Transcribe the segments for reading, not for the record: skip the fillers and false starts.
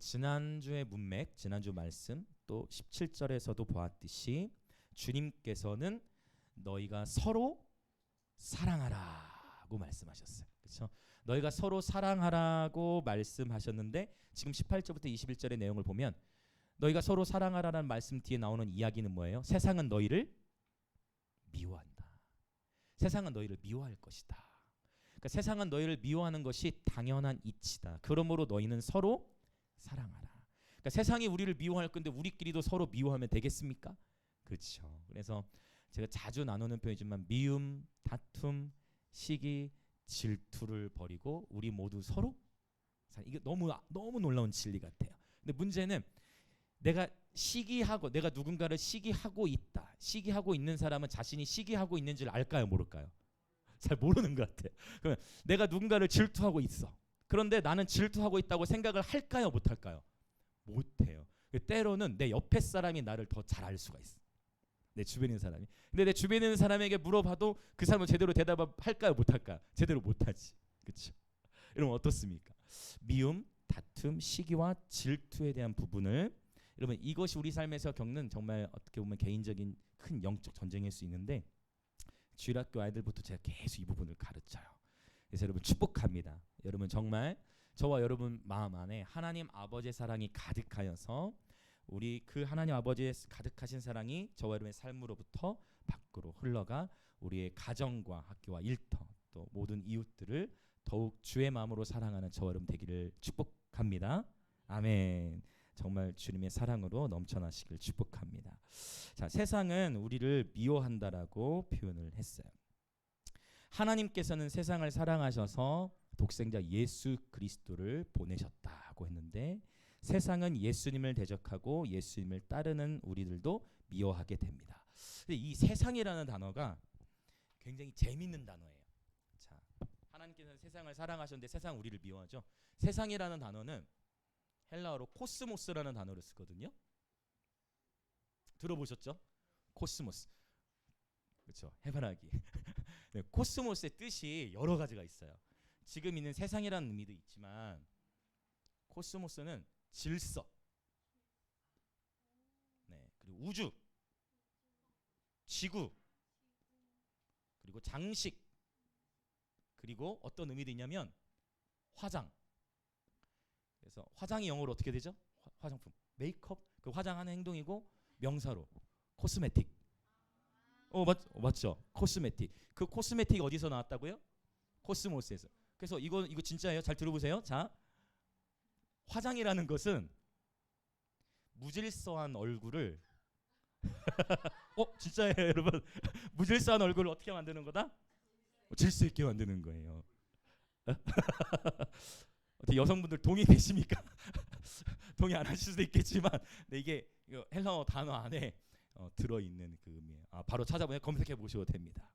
지난주의 문맥, 지난주 말씀 또 17절에서도 보았듯이 주님께서는 너희가 서로 사랑하라고 말씀하셨어요. 그렇죠? 너희가 서로 사랑하라고 말씀하셨는데 지금 18절부터 21절의 내용을 보면 너희가 서로 사랑하라는 말씀 뒤에 나오는 이야기는 뭐예요? 세상은 너희를 미워한다. 세상은 너희를 미워할 것이다. 그러니까 세상은 너희를 미워하는 것이 당연한 이치다. 그러므로 너희는 서로 사랑하라. 그러니까 세상이 우리를 미워할 건데 우리끼리도 서로 미워하면 되겠습니까? 그렇죠. 그래서 제가 자주 나누는 표현이지만 미움, 다툼, 시기, 질투를 버리고 우리 모두 서로 이게 너무 놀라운 진리 같아요. 근데 문제는 내가 누군가를 시기하고 있다. 시기하고 있는 사람은 자신이 시기하고 있는지를 알까요, 모를까요? 잘 모르는 것 같아요. 그러면 내가 누군가를 질투하고 있어. 그런데 나는 질투하고 있다고 생각을 할까요, 못할까요? 못해요. 때로는 내 옆에 사람이 나를 더 잘 알 수가 있어. 내 주변에 있는 사람이. 근데 내 주변에 있는 사람에게 물어봐도 그 사람은 제대로 대답할까요, 못할까요? 제대로 못하지. 그렇죠? 여러분 어떻습니까? 미움, 다툼, 시기와 질투에 대한 부분을 여러분 이것이 우리 삶에서 겪는 정말 어떻게 보면 개인적인 큰 영적 전쟁일 수 있는데 주일학교 아이들부터 제가 계속 이 부분을 가르쳐요. 그래서 여러분 축복합니다. 여러분 정말 저와 여러분 마음 안에 하나님 아버지의 사랑이 가득하여서 우리 그 하나님 아버지의 가득하신 사랑이 저와 여러분의 삶으로부터 밖으로 흘러가 우리의 가정과 학교와 일터 또 모든 이웃들을 더욱 주의 마음으로 사랑하는 저와 여러분 되기를 축복합니다. 아멘. 정말 주님의 사랑으로 넘쳐나시길 축복합니다. 자, 세상은 우리를 미워한다라고 표현을 했어요. 하나님께서는 세상을 사랑하셔서 독생자 예수 그리스도를 보내셨다고 했는데 세상은 예수님을 대적하고 예수님을 따르는 우리들도 미워하게 됩니다. 근데 이 세상이라는 단어가 굉장히 재밌는 단어예요. 자, 하나님께서는 세상을 사랑하셨는데 세상 우리를 미워하죠. 세상이라는 단어는 헬라어로 코스모스라는 단어를 쓰거든요. 들어보셨죠? 코스모스. 그렇죠. 해바라기. 네, 코스모스의 뜻이 여러 가지가 있어요. 지금 있는 세상이라는 의미도 있지만 코스모스는 질서, 네, 그리고 우주, 지구, 그리고 장식, 그리고 어떤 의미도 있냐면 화장. 그래서 화장이 영어로 어떻게 되죠? 화장품, 메이크업, 그 화장하는 행동이고 명사로 코스메틱. 맞죠? 코스메틱. 그 코스메틱이 어디서 나왔다고요? 코스모스에서. 그래서 이거 진짜예요. 잘 들어보세요. 자, 화장이라는 것은 무질서한 얼굴을 진짜예요, 여러분. 무질서한 얼굴을 어떻게 만드는 거다? 질서 있게 만드는 거예요. 어떻게 여성분들 동의되십니까? 동의 안 하실 수도 있겠지만, 네, 이게 헬라어 단어 안에 들어있는 그 의미예요. 바로 찾아보면 검색해 보셔도 됩니다.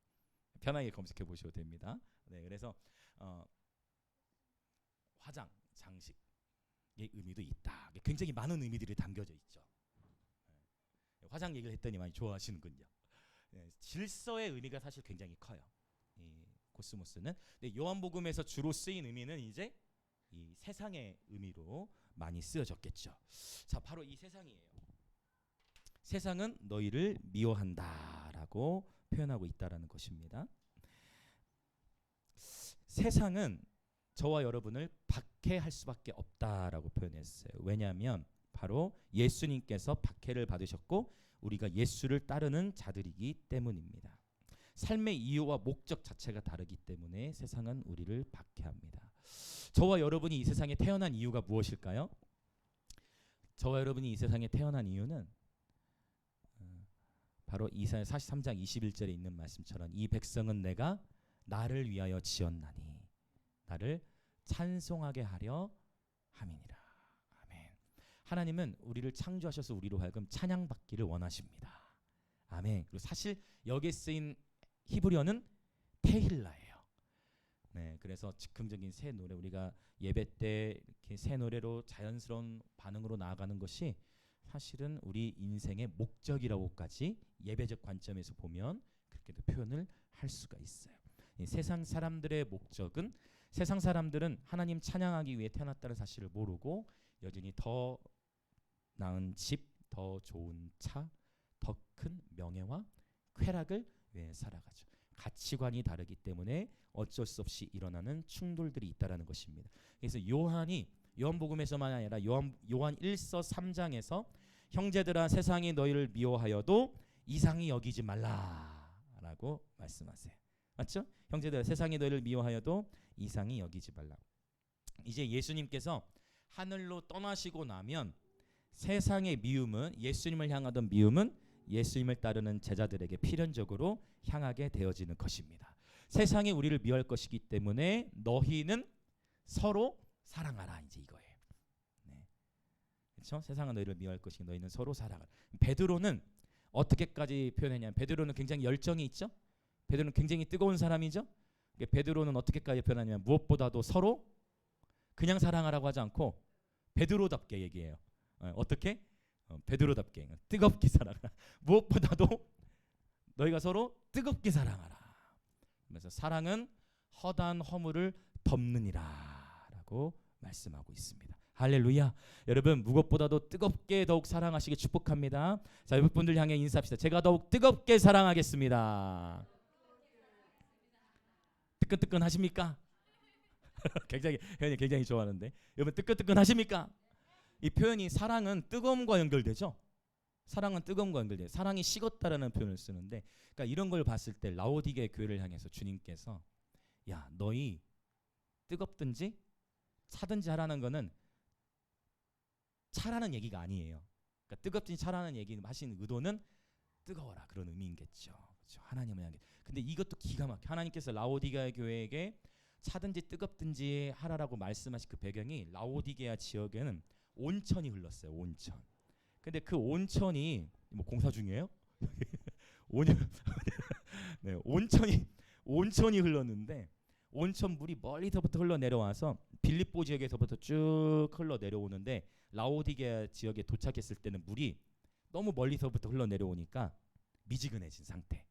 편하게 검색해 보셔도 됩니다. 네, 그래서 화장, 장식의 의미도 있다. 굉장히 많은 의미들이 담겨져 있죠. 화장 얘기를 했더니 많이 좋아하시는군요. 네, 질서의 의미가 사실 굉장히 커요. 이 코스모스는. 근데 요한복음에서 주로 쓰인 의미는 이제 이 세상의 의미로 많이 쓰여졌겠죠. 자, 바로 이 세상이에요. 세상은 너희를 미워한다라고 표현하고 있다라는 것입니다. 세상은 저와 여러분을 박해할 수밖에 없다라고 표현했어요. 왜냐하면 바로 예수님께서 박해를 받으셨고 우리가 예수를 따르는 자들이기 때문입니다. 삶의 이유와 목적 자체가 다르기 때문에 세상은 우리를 박해합니다. 저와 여러분이 이 세상에 태어난 이유가 무엇일까요? 저와 여러분이 이 세상에 태어난 이유는 바로 이사야 43장 21절에 있는 말씀처럼 이 백성은 내가 나를 위하여 지었나니 나를 찬송하게 하려 함이니라. 아멘. 하나님은 우리를 창조하셔서 우리로 하여금 찬양받기를 원하십니다. 아멘. 그리고 사실 여기에 쓰인 히브리어는 테힐라예요. 네, 그래서 즉흥적인 새 노래, 우리가 예배 때 이렇게 새 노래로 자연스러운 반응으로 나아가는 것이 사실은 우리 인생의 목적이라고까지 예배적 관점에서 보면 그렇게도 표현을 할 수가 있어요. 이 세상 사람들의 목적은, 세상 사람들은 하나님 찬양하기 위해 태어났다는 사실을 모르고 여전히 더 나은 집, 더 좋은 차, 더 큰 명예와 쾌락을 위해 살아가죠. 가치관이 다르기 때문에 어쩔 수 없이 일어나는 충돌들이 있다라는 것입니다. 그래서 요한복음에서만 아니라 요한 1서 3장에서 형제들아 세상이 너희를 미워하여도 이상히 여기지 말라라고 말씀하세요. 맞죠? 형제들아 세상이 너희를 미워하여도 이상히 여기지 말라. 이제 예수님께서 하늘로 떠나시고 나면 세상의 미움은, 예수님을 향하던 미움은 예수님을 따르는 제자들에게 필연적으로 향하게 되어지는 것입니다. 세상이 우리를 미워할 것이기 때문에 너희는 서로 사랑하라, 이제 이거예요. 네. 그렇죠? 세상은 너희를 미워할 것이니 너희는 서로 사랑하라. 베드로는 어떻게까지 표현했냐면, 베드로는 굉장히 열정이 있죠. 베드로는 굉장히 뜨거운 사람이죠. 베드로는 어떻게까지 표현하냐면, 무엇보다도 서로 그냥 사랑하라고 하지 않고 베드로답게 얘기해요. 어떻게? 베드로답게 뜨겁게 사랑하라. 무엇보다도 너희가 서로 뜨겁게 사랑하라. 그래서 사랑은 허다한 허물을 덮느니라 라고 말씀하고 있습니다. 할렐루야. 여러분, 무엇보다도 뜨겁게 더욱 사랑하시기 축복합니다. 자, 여러분들 향해 인사합시다. 제가 더욱 뜨겁게 사랑하겠습니다. 뜨끈뜨끈 하십니까? 굉장히 좋아하는데, 여러분 뜨끈뜨끈 하십니까? 이 표현이, 사랑은 뜨거움과 연결되죠. 사랑은 뜨거움과 연결돼요. 사랑이 식었다라는 표현을 쓰는데, 그러니까 이런 걸 봤을 때 라오디게 교회를 향해서 주님께서, 야, 너희 뜨겁든지 차든지 하라는 거는 차라는 얘기가 아니에요. 그러니까 뜨겁든지 차라는 얘기 하신 의도는 뜨거워라, 그런 의미인겠죠. 그렇죠? 하나님을 향해. 근데 이것도 기가 막혀. 하나님께서 라오디게 교회에게 차든지 뜨겁든지 하라라고 말씀하신 그 배경이, 라오디게아 지역에는 온천이 흘렀어요. 온천. 근데 그 온천이 뭐 공사 중이에요? 네, 온천이 흘렀는데, 온천 물이 멀리서부터 흘러 내려와서 빌립보 지역에서부터 쭉 흘러 내려오는데, 라오디게아 지역에 도착했을 때는 물이 너무 멀리서부터 흘러 내려오니까 미지근해진 상태.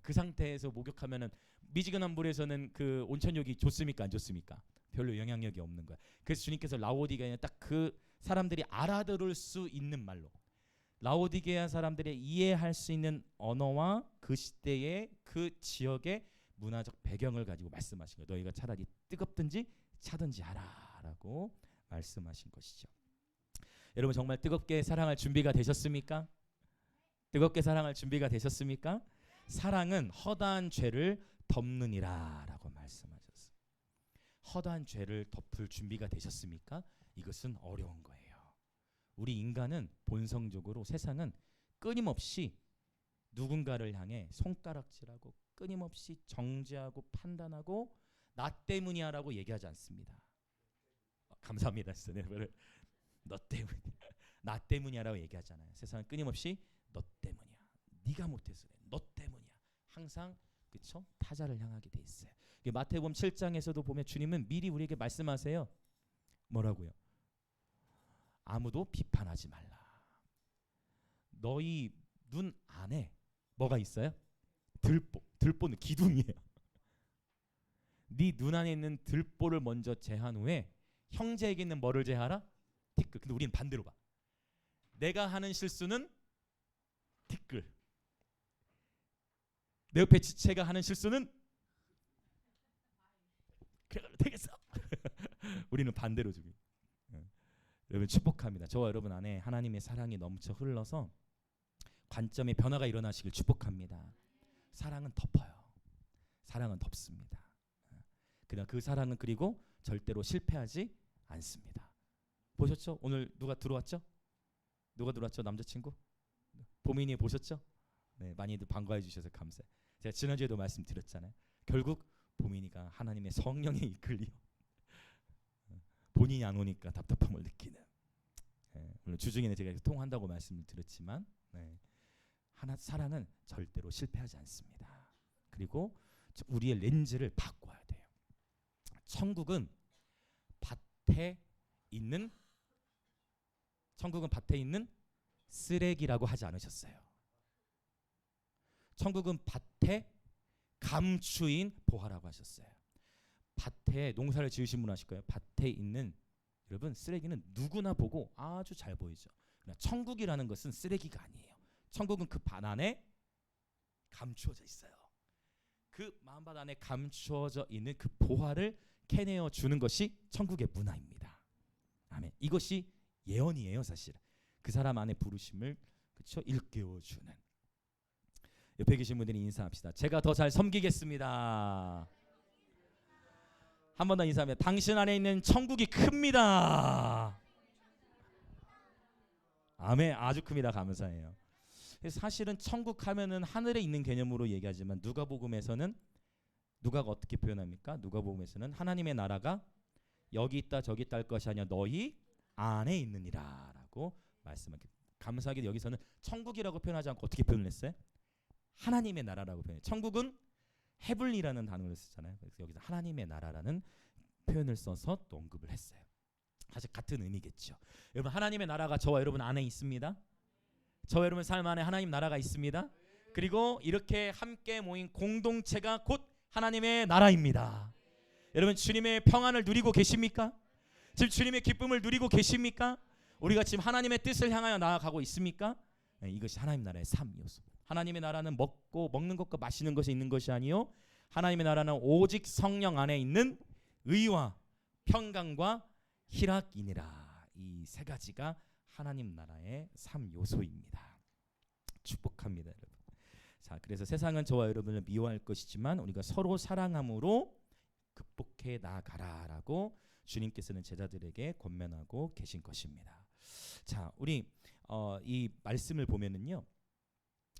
그 상태에서 목욕하면은, 미지근한 물에서는 그 온천욕이 좋습니까, 안 좋습니까? 별로 영향력이 없는 거야. 그래서 주님께서 라오디게아에 딱 그 사람들이 알아들을 수 있는 말로, 라오디게아 사람들이 이해할 수 있는 언어와 그 시대의 그 지역의 문화적 배경을 가지고 말씀하신 거예요. 너희가 차라리 뜨겁든지 차든지 하라라고 말씀하신 것이죠. 여러분, 정말 뜨겁게 사랑할 준비가 되셨습니까? 뜨겁게 사랑할 준비가 되셨습니까? 사랑은 허다한 죄를 덮느니라라고 말씀하셨어요. 허다한 죄를 덮을 준비가 되셨습니까? 이것은 어려운 거예요. 우리 인간은 본성적으로, 세상은 끊임없이 누군가를 향해 손가락질하고 끊임없이 정죄하고 판단하고 나 때문이야라고 얘기하지 않습니다. 감사합니다. 너 때문이야. 나 때문이야라고 얘기하잖아요. 세상은 끊임없이 너 때문이야. 네가 못해서 그래. 너 때문이야. 항상, 그렇죠? 타자를 향하게 돼 있어요. 마태복음 7장에서도 보면 주님은 미리 우리에게 말씀하세요. 뭐라고요? 아무도 비판하지 말라. 너희 눈 안에 뭐가 있어요? 들보는 기둥이에요. 네 눈 안에 있는 들보를 먼저 제한 후에 형제에게 있는 뭐를 제하라? 티끌. 근데 우리는 반대로 봐. 내가 하는 실수는 티끌. 내 옆에 지체가 하는 실수는 그래 되겠어. 우리는 반대로 주기. 여러분 축복합니다. 저와 여러분 안에 하나님의 사랑이 넘쳐 흘러서 관점의 변화가 일어나시길 축복합니다. 사랑은 덮어요. 사랑은 덮습니다. 그냥 그 사랑은 그리고 절대로 실패하지 않습니다. 보셨죠? 오늘 누가 들어왔죠? 남자친구? 보민이 보셨죠? 네, 많이들 반가워해 주셔서 감사해요. 제가 지난주에도 말씀드렸잖아요. 결국 보민이가 하나님의 성령에 이끌려 본인이 안 오니까 답답함을 느끼는. 물론 주중에는 제가 통한다고 말씀을 드렸지만, 사랑은 절대로 실패하지 않습니다. 그리고 우리의 렌즈를 바꿔야 돼요. 천국은 밭에 있는 쓰레기라고 하지 않으셨어요. 천국은 밭에 감추인 보화라고 하셨어요. 밭에 농사를 지으신 분 아실 거예요. 밭에 있는 여러분 쓰레기는 누구나 보고 아주 잘 보이죠. 그러나 천국이라는 것은 쓰레기가 아니에요. 천국은 그 반 안에 감추어져 있어요. 그 마음밭 안에 감추어져 있는 그 보화를 캐내어 주는 것이 천국의 문화입니다. 아멘. 이것이 예언이에요, 사실. 그 사람 안에 부르심을 그렇죠? 일깨워 주는. 옆에 계신 분들이 인사합시다. 제가 더 잘 섬기겠습니다. 한 번 더 인사하면 당신 안에 있는 천국이 큽니다. 아멘. 아주 큽니다. 감사해요. 사실은 천국 하면은 하늘에 있는 개념으로 얘기하지만 누가복음에서는 누가가 어떻게 표현합니까? 누가복음에서는 하나님의 나라가 여기 있다 저기 있다 할 것이 아니라 너희 안에 있느니라라고 말씀하게. 감사하게도 여기서는 천국이라고 표현하지 않고 어떻게 표현을 했어요? 하나님의 나라라고 표현해요. 천국은 헤블리라는 단어를 쓰잖아요. 그래서 여기서 하나님의 나라라는 표현을 써서 또 언급을 했어요. 사실 같은 의미겠죠. 여러분 하나님의 나라가 저와 여러분 안에 있습니다. 저와 여러분 삶 안에 하나님 나라가 있습니다. 그리고 이렇게 함께 모인 공동체가 곧 하나님의 나라입니다. 여러분 주님의 평안을 누리고 계십니까? 지금 주님의 기쁨을 누리고 계십니까? 우리가 지금 하나님의 뜻을 향하여 나아가고 있습니까? 네, 이것이 하나님 나라의 3요소. 하나님의 나라는 먹는 것과 마시는 것에 있는 것이 아니요 하나님의 나라는 오직 성령 안에 있는 의와 평강과 희락이니라. 이 세 가지가 하나님 나라의 3요소입니다. 축복합니다, 여러분. 자, 그래서 세상은 저와 여러분을 미워할 것이지만 우리가 서로 사랑함으로 극복해 나가라라고 주님께서는 제자들에게 권면하고 계신 것입니다. 자, 우리 이 말씀을 보면은요.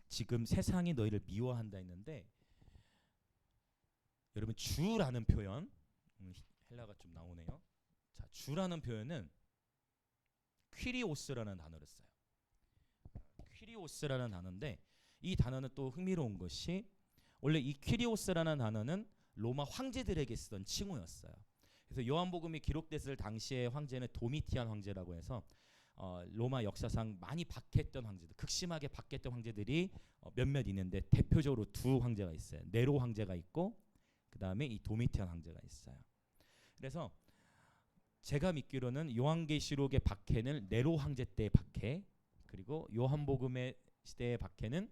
지금 세상이 너희를 미워한다 했는데 여러분 주라는 표현 헬라가 좀 나오네요. 자, 주라는 표현은 퀴리오스라는 단어를 써요. 퀴리오스라는 단어인데 이 단어는 또 흥미로운 것이 원래 이 퀴리오스라는 단어는 로마 황제들에게 쓰던 칭호였어요. 그래서 요한복음이 기록됐을 당시의 황제는 도미티안 황제라고 해서 로마 역사상 많이 박해했던 황제들, 극심하게 박해했던 황제들이 몇몇 있는데 대표적으로 두 황제가 있어요. 네로 황제가 있고 그 다음에 이 도미티안 황제가 있어요. 그래서 제가 믿기로는 요한계시록의 박해는 네로 황제 때의 박해, 그리고 요한복음의 시대의 박해는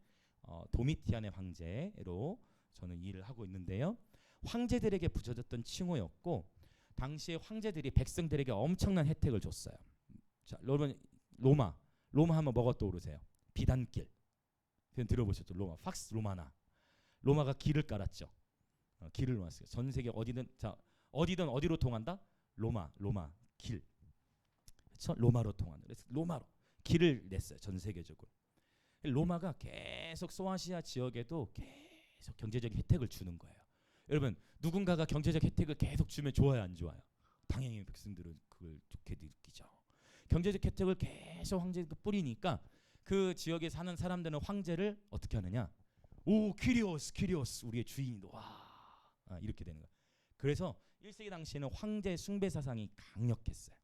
도미티안의 황제로 저는 이해를 하고 있는데요. 황제들에게 붙여졌던 칭호였고 당시에 황제들이 백성들에게 엄청난 혜택을 줬어요. 자, 여러분 로마 하면 뭐가 떠오르세요? 비단길. 들어보셨죠? 로마, 팍스 로마나. 로마가 길을 깔았죠. 길을 놓았어요. 전 세계 어디든 어디로 통한다? 로마 길. 그렇죠? 로마로 통한다. 그래서 로마로 길을 냈어요. 전 세계적으로. 로마가 계속 소아시아 지역에도 계속 경제적 혜택을 주는 거예요. 여러분 누군가가 경제적 혜택을 계속 주면 좋아요, 안 좋아요? 당연히 백성들은 그걸 좋게 느끼죠. 경제적 혜택을 계속 황제가 뿌리니까 그 지역에 사는 사람들은 황제를 어떻게 하느냐? 오, 퀴리오스 우리의 주인이다. 와, 이렇게 되는 거예요. 그래서 1세기 당시에는 황제 숭배 사상이 강력했어요.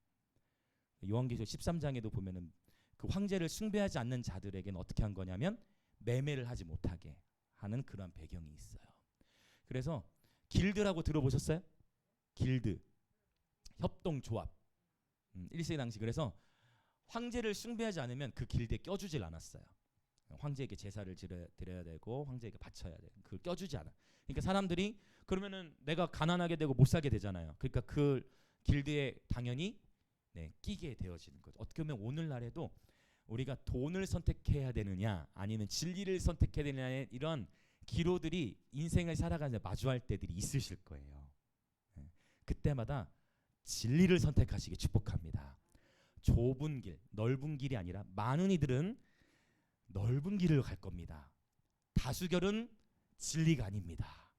요한계시록 13장에도 보면은 그 황제를 숭배하지 않는 자들에게는 어떻게 한 거냐면 매매를 하지 못하게 하는 그런 배경이 있어요. 그래서 길드라고 들어보셨어요? 길드, 협동조합. 1세기 당시 그래서 황제를 숭배하지 않으면 그 길드에 껴주질 않았어요. 황제에게 제사를 드려야 되고 황제에게 바쳐야 돼. 그걸 껴주지 않아. 그러니까 사람들이 그러면은 내가 가난하게 되고 못 살게 되잖아요. 그러니까 그 길드에 당연히 끼게 되어지는 거죠. 어떻게 보면 오늘날에도 우리가 돈을 선택해야 되느냐 아니면 진리를 선택해야 되느냐 이런 기로들이 인생을 살아가면서 마주할 때들이 있으실 거예요. 그때마다 진리를 선택하시기 축복합니다. 좁은 길, 넓은 길이 아니라 많은 이들은 넓은 길을 갈 겁니다. 다수결은 진리가 아닙니다.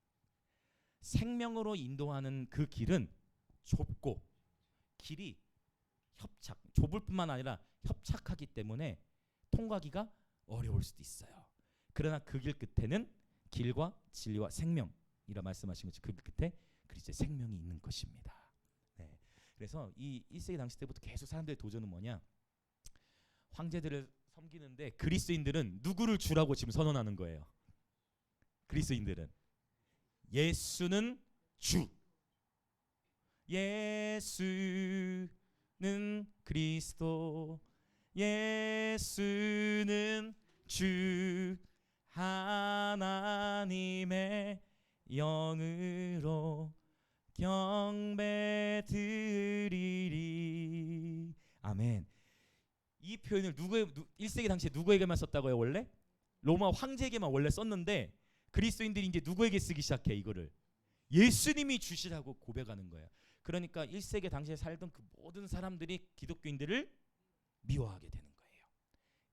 생명으로 인도하는 그 길은 좁고 길이 좁을 뿐만 아니라 협착하기 때문에 통과하기가 어려울 수도 있어요. 그러나 그 길 끝에는 길과 진리와 생명이라 말씀하신 것처럼 그 끝에 그리스도의 생명이 있는 것입니다. 네. 그래서 이 1세기 당시 때부터 계속 사람들의 도전은 뭐냐? 황제들을 섬기는데 그리스도인들은 누구를 주라고 지금 선언하는 거예요. 그리스도인들은 예수는 주. 예수 그리스도 예수는 주 하나님의 영으로 경배드리리. 아멘. 이 표현을 1세기 당시에 누구에게만 썼다고요? 원래 로마 황제에게만 원래 썼는데 그리스도인들이 이제 누구에게 쓰기 시작해? 이거를 예수님이 주시라고 고백하는 거예요. 그러니까 1세기 당시에 살던 그 모든 사람들이 기독교인들을 미워하게 되는 거예요.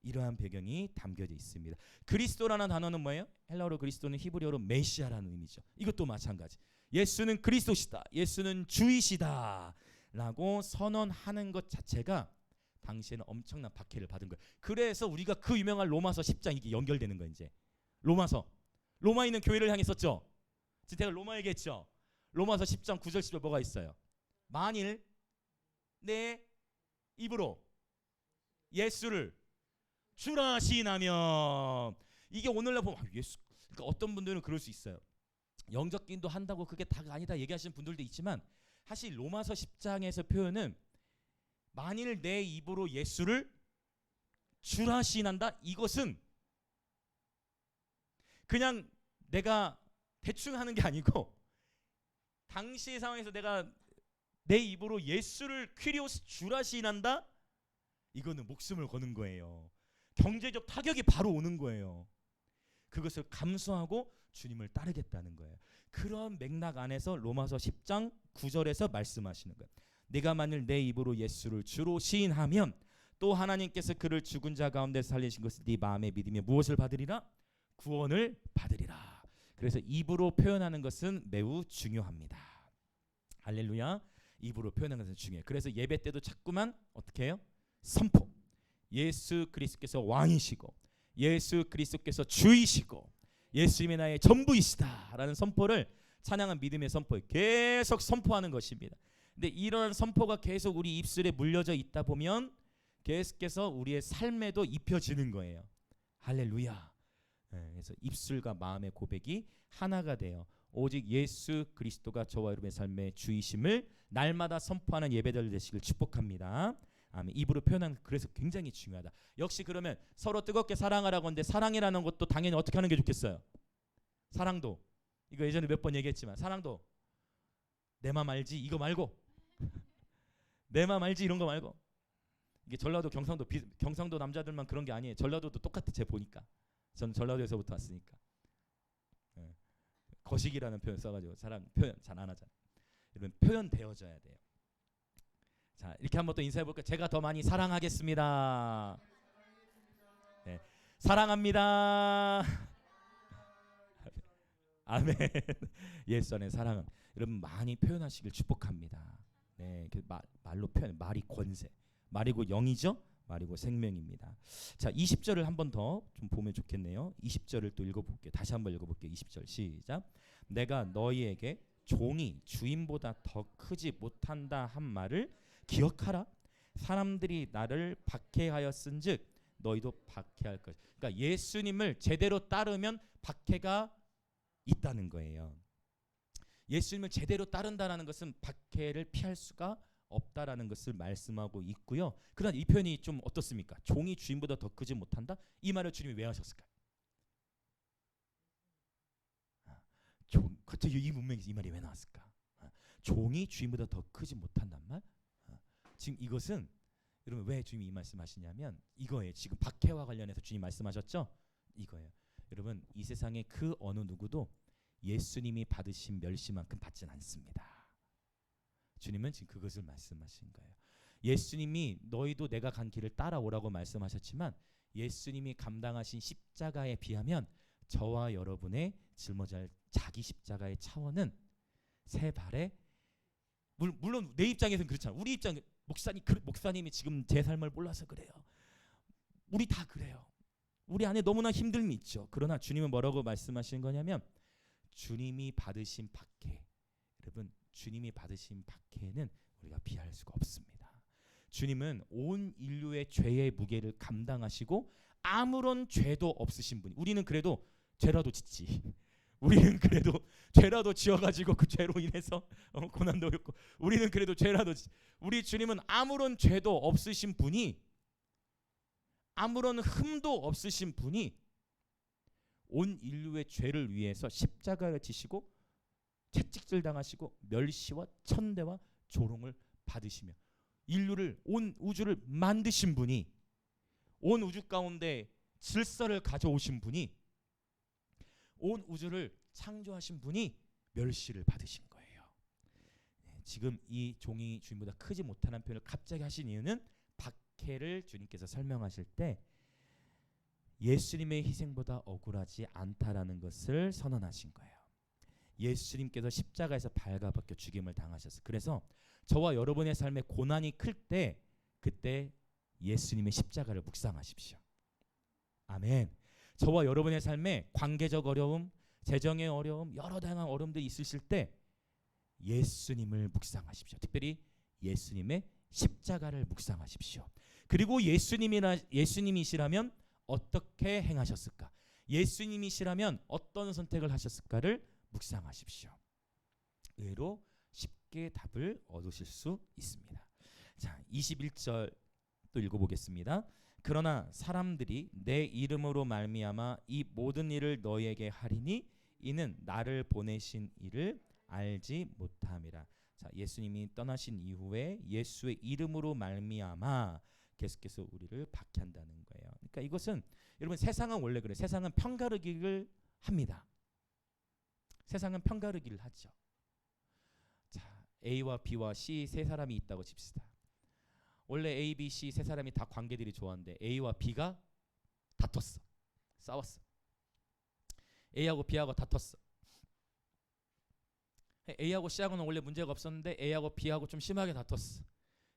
이러한 배경이 담겨져 있습니다. 그리스도라는 단어는 뭐예요? 헬라어로 그리스도는 히브리어로 메시아라는 의미죠. 이것도 마찬가지. 예수는 그리스도시다, 예수는 주이시다 라고 선언하는 것 자체가 당시에는 엄청난 박해를 받은 거예요. 그래서 우리가 그 유명한 로마서 10장 이게 연결되는 거예요. 이제 로마서, 로마에 있는 교회를 향해 썼죠. 제가 로마 얘기했죠. 로마서 10장 9절 10절 뭐가 있어요? 만일 내 입으로 예수를 주라 시인하면, 이게 오늘날 보면 예수, 그러니까 어떤 분들은 그럴 수 있어요. 영적 기도 한다고 그게 다가 아니다 얘기하시는 분들도 있지만, 사실 로마서 10장에서 표현은 만일 내 입으로 예수를 주라 시인한다, 이것은 그냥 내가 대충 하는 게 아니고 당시의 상황에서 내가 내 입으로 예수를 퀴리오스 주라 시인한다, 이거는 목숨을 거는 거예요. 경제적 타격이 바로 오는 거예요. 그것을 감수하고 주님을 따르겠다는 거예요. 그런 맥락 안에서 로마서 10장 9절에서 말씀하시는 거예요. 네가 만일 내 입으로 예수를 주로 시인하면 또 하나님께서 그를 죽은 자 가운데 살리신 것을 네 마음에 믿으며 무엇을 받으리라? 구원을 받으리라. 그래서 입으로 표현하는 것은 매우 중요합니다. 할렐루야. 입으로 표현하는 것은 중요해요. 그래서 예배 때도 자꾸만 어떻게 해요? 선포. 예수 그리스도께서 왕이시고 예수 그리스도께서 주이시고 예수님이 나의 전부이시다라는 선포를, 찬양한 믿음의 선포에 계속 선포하는 것입니다. 근데 이런 선포가 계속 우리 입술에 물려져 있다 보면 계속해서 우리의 삶에도 입혀지는 거예요. 할렐루야. 그래서 입술과 마음의 고백이 하나가 돼요. 오직 예수 그리스도가 저와 여러분의 삶의 주이심을 날마다 선포하는 예배들 되시길 축복합니다. 아멘. 입으로 표현하는, 그래서 굉장히 중요하다. 역시 그러면 서로 뜨겁게 사랑하라고 하는데, 사랑이라는 것도 당연히 어떻게 하는 게 좋겠어요? 사랑도, 이거 예전에 몇 번 얘기했지만, 사랑도 내 맘 알지 이거 말고 내 맘 알지 이런 거 말고, 이게 전라도 경상도 남자들만 그런 게 아니에요. 전라도도 똑같아. 제 보니까 저는 전라도에서부터 왔으니까. 거식이라는 표현 써가지고 사람 표현 잘 안 하잖아요. 여러분 표현 되어져야 돼요. 자, 이렇게 한번 또 인사해볼까요? 제가 더 많이 사랑하겠습니다. 네, 사랑합니다. 아멘. 예수 안에 사랑은 여러분 많이 표현하시길 축복합니다. 네, 말로 표현, 말이 권세, 말이고 영이죠. 말이고 생명입니다. 자, 20절을 한번 더 좀 보면 좋겠네요. 20절을 또 읽어볼게요. 다시 한번 읽어볼게요. 20절 시작. 내가 너희에게 종이 주인보다 더 크지 못한다 한 말을 기억하라. 사람들이 나를 박해하였은즉 너희도 박해할 것. 그러니까 예수님을 제대로 따르면 박해가 있다는 거예요. 예수님을 제대로 따른다라는 것은 박해를 피할 수가 없다라는 것을 말씀하고 있고요. 그러나 이 표현이 좀 어떻습니까? 종이 주인보다 더 크지 못한다? 이 말을 주님이 왜 하셨을까요? 갑자기 이 문맥에서 이 말이 왜 나왔을까? 종이 주인보다 더 크지 못한단 말? 지금 이것은 여러분 왜 주님이 이 말씀하시냐면 이거예요. 지금 박해와 관련해서 주님 말씀하셨죠? 이거예요. 여러분 이 세상의 그 어느 누구도 예수님이 받으신 멸시만큼 받진 않습니다. 주님은 지금 그것을 말씀하신 거예요. 예수님이 너희도 내가 간 길을 따라오라고 말씀하셨지만 예수님이 감당하신 십자가에 비하면 저와 여러분의 짊어질 자기 십자가의 차원은 세 발에, 물론 내 입장에서는 그렇잖아. 우리 입장, 목사님이 지금 제 삶을 몰라서 그래요. 우리 다 그래요. 우리 안에 너무나 힘듦이 있죠. 그러나 주님은 뭐라고 말씀하시는 거냐면 주님이 받으신 박해, 여러분 주님이 받으신 박해는 우리가 피할 수가 없습니다. 주님은 온 인류의 죄의 무게를 감당하시고 아무런 죄도 없으신 분이, 우리는 그래도 죄라도 짓지. 우리는 그래도 죄라도 지어가지고 그 죄로 인해서 고난도 겪고, 우리는 그래도 죄라도, 우리 주님은 아무런 죄도 없으신 분이, 아무런 흠도 없으신 분이 온 인류의 죄를 위해서 십자가를 지시고 채찍질 당하시고 멸시와 천대와 조롱을 받으시며 인류를, 온 우주를 만드신 분이, 온 우주 가운데 질서를 가져오신 분이, 온 우주를 창조하신 분이 멸시를 받으신 거예요. 지금 이 종이 주인보다 크지 못하는 표현을 갑자기 하신 이유는 박해를 주님께서 설명하실 때 예수님의 희생보다 억울하지 않다라는 것을 선언하신 거예요. 예수님께서 십자가에서 발가벗겨 죽임을 당하셨어요. 그래서 저와 여러분의 삶에 고난이 클 때 그때 예수님의 십자가를 묵상하십시오. 아멘. 저와 여러분의 삶에 관계적 어려움, 재정의 어려움, 여러 다양한 어려움들이 있으실 때 예수님을 묵상하십시오. 특별히 예수님의 십자가를 묵상하십시오. 그리고 예수님이시라면 어떻게 행하셨을까? 예수님이시라면 어떤 선택을 하셨을까를 묵상하십시오. 의외로 쉽게 답을 얻으실 수 있습니다. 자, 21절 또 읽어보겠습니다. 그러나 사람들이 내 이름으로 말미암아 이 모든 일을 너희에게 하리니 이는 나를 보내신 이를 알지 못함이라. 자, 예수님이 떠나신 이후에 예수의 이름으로 말미암아 계속해서 우리를 박해한다는 거예요. 그러니까 이것은, 여러분, 세상은 원래 그래요. 세상은 편가르기를 합니다. 세상은 편가르기를 하죠. 자, A와 B와 C 세 사람이 있다고 칩시다. 원래 A, B, C 세 사람이 다 관계들이 좋았는데 A와 B가 다퉜어. 싸웠어. A하고 B하고 다퉜어. A하고 C하고는 원래 문제가 없었는데 A하고 B하고 좀 심하게 다퉜어.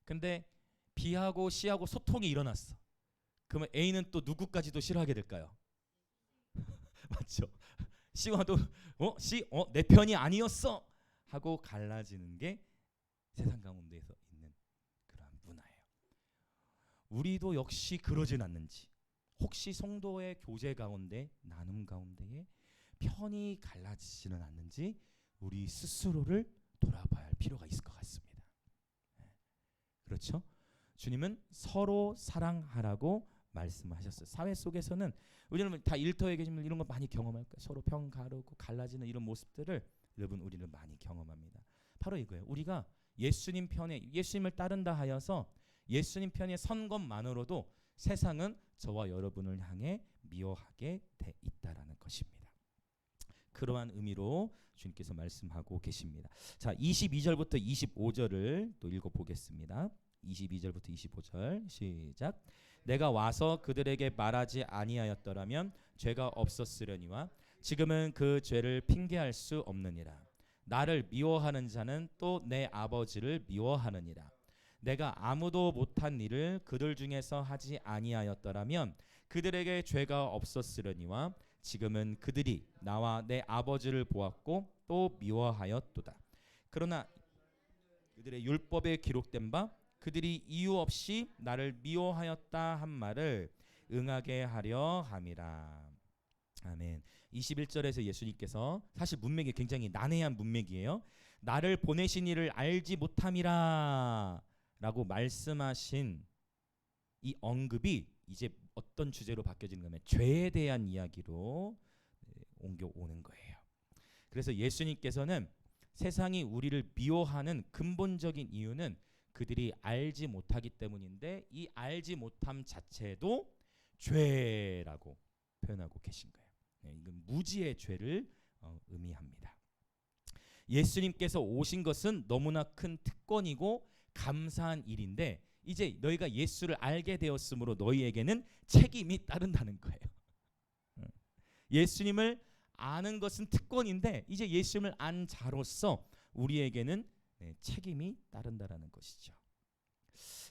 근데 B하고 C하고 소통이 일어났어. 그러면 A는 또 누구까지도 싫어하게 될까요? 맞죠? C와도 C 내 편이 아니었어 하고 갈라지는 게 세상 가운데에서 있는 그러한 문화예요. 우리도 역시 그러진 않는지, 혹시 성도의 교제 가운데, 나눔 가운데에 편이 갈라지지는 않는지 우리 스스로를 돌아봐야 할 필요가 있을 것 같습니다. 그렇죠? 주님은 서로 사랑하라고 말씀하셨어요. 사회 속에서는 우리는 다 일터에 계시면 이런 거 많이 경험할 거예요. 서로 편 가르고 갈라지는 이런 모습들을 여러분 우리는 많이 경험합니다. 바로 이거예요. 우리가 예수님 편에, 예수님을 따른다 하여서 예수님 편에 선 것만으로도 세상은 저와 여러분을 향해 미워하게 돼 있다라는 것입니다. 그러한 의미로 주님께서 말씀하고 계십니다. 자, 22절부터 25절을 또 읽어보겠습니다. 22절부터 25절 시작. 내가 와서 그들에게 말하지 아니하였더라면 죄가 없었으려니와 지금은 그 죄를 핑계할 수 없느니라. 나를 미워하는 자는 또 내 아버지를 미워하느니라. 내가 아무도 못한 일을 그들 중에서 하지 아니하였더라면 그들에게 죄가 없었으려니와 지금은 그들이 나와 내 아버지를 보았고 또 미워하였도다. 그러나 그들의 율법에 기록된 바 그들이 이유 없이 나를 미워하였다 한 말을 응하게 하려 함이라. 아멘. 21절에서 예수님께서, 사실 문맥이 굉장히 난해한 문맥이에요. 나를 보내신 이를 알지 못함이라 라고 말씀하신 이 언급이 이제 어떤 주제로 바뀌어지는 거냐면 죄에 대한 이야기로 옮겨오는 거예요. 그래서 예수님께서는 세상이 우리를 미워하는 근본적인 이유는 그들이 알지 못하기 때문인데 이 알지 못함 자체도 죄라고 표현하고 계신 거예요. 이건 무지의 죄를 의미합니다. 예수님께서 오신 것은 너무나 큰 특권이고 감사한 일인데 이제 너희가 예수를 알게 되었으므로 너희에게는 책임이 따른다는 거예요. 예수님을 아는 것은 특권인데 이제 예수님을 안 자로서 우리에게는 책임이 따른다라는 것이죠.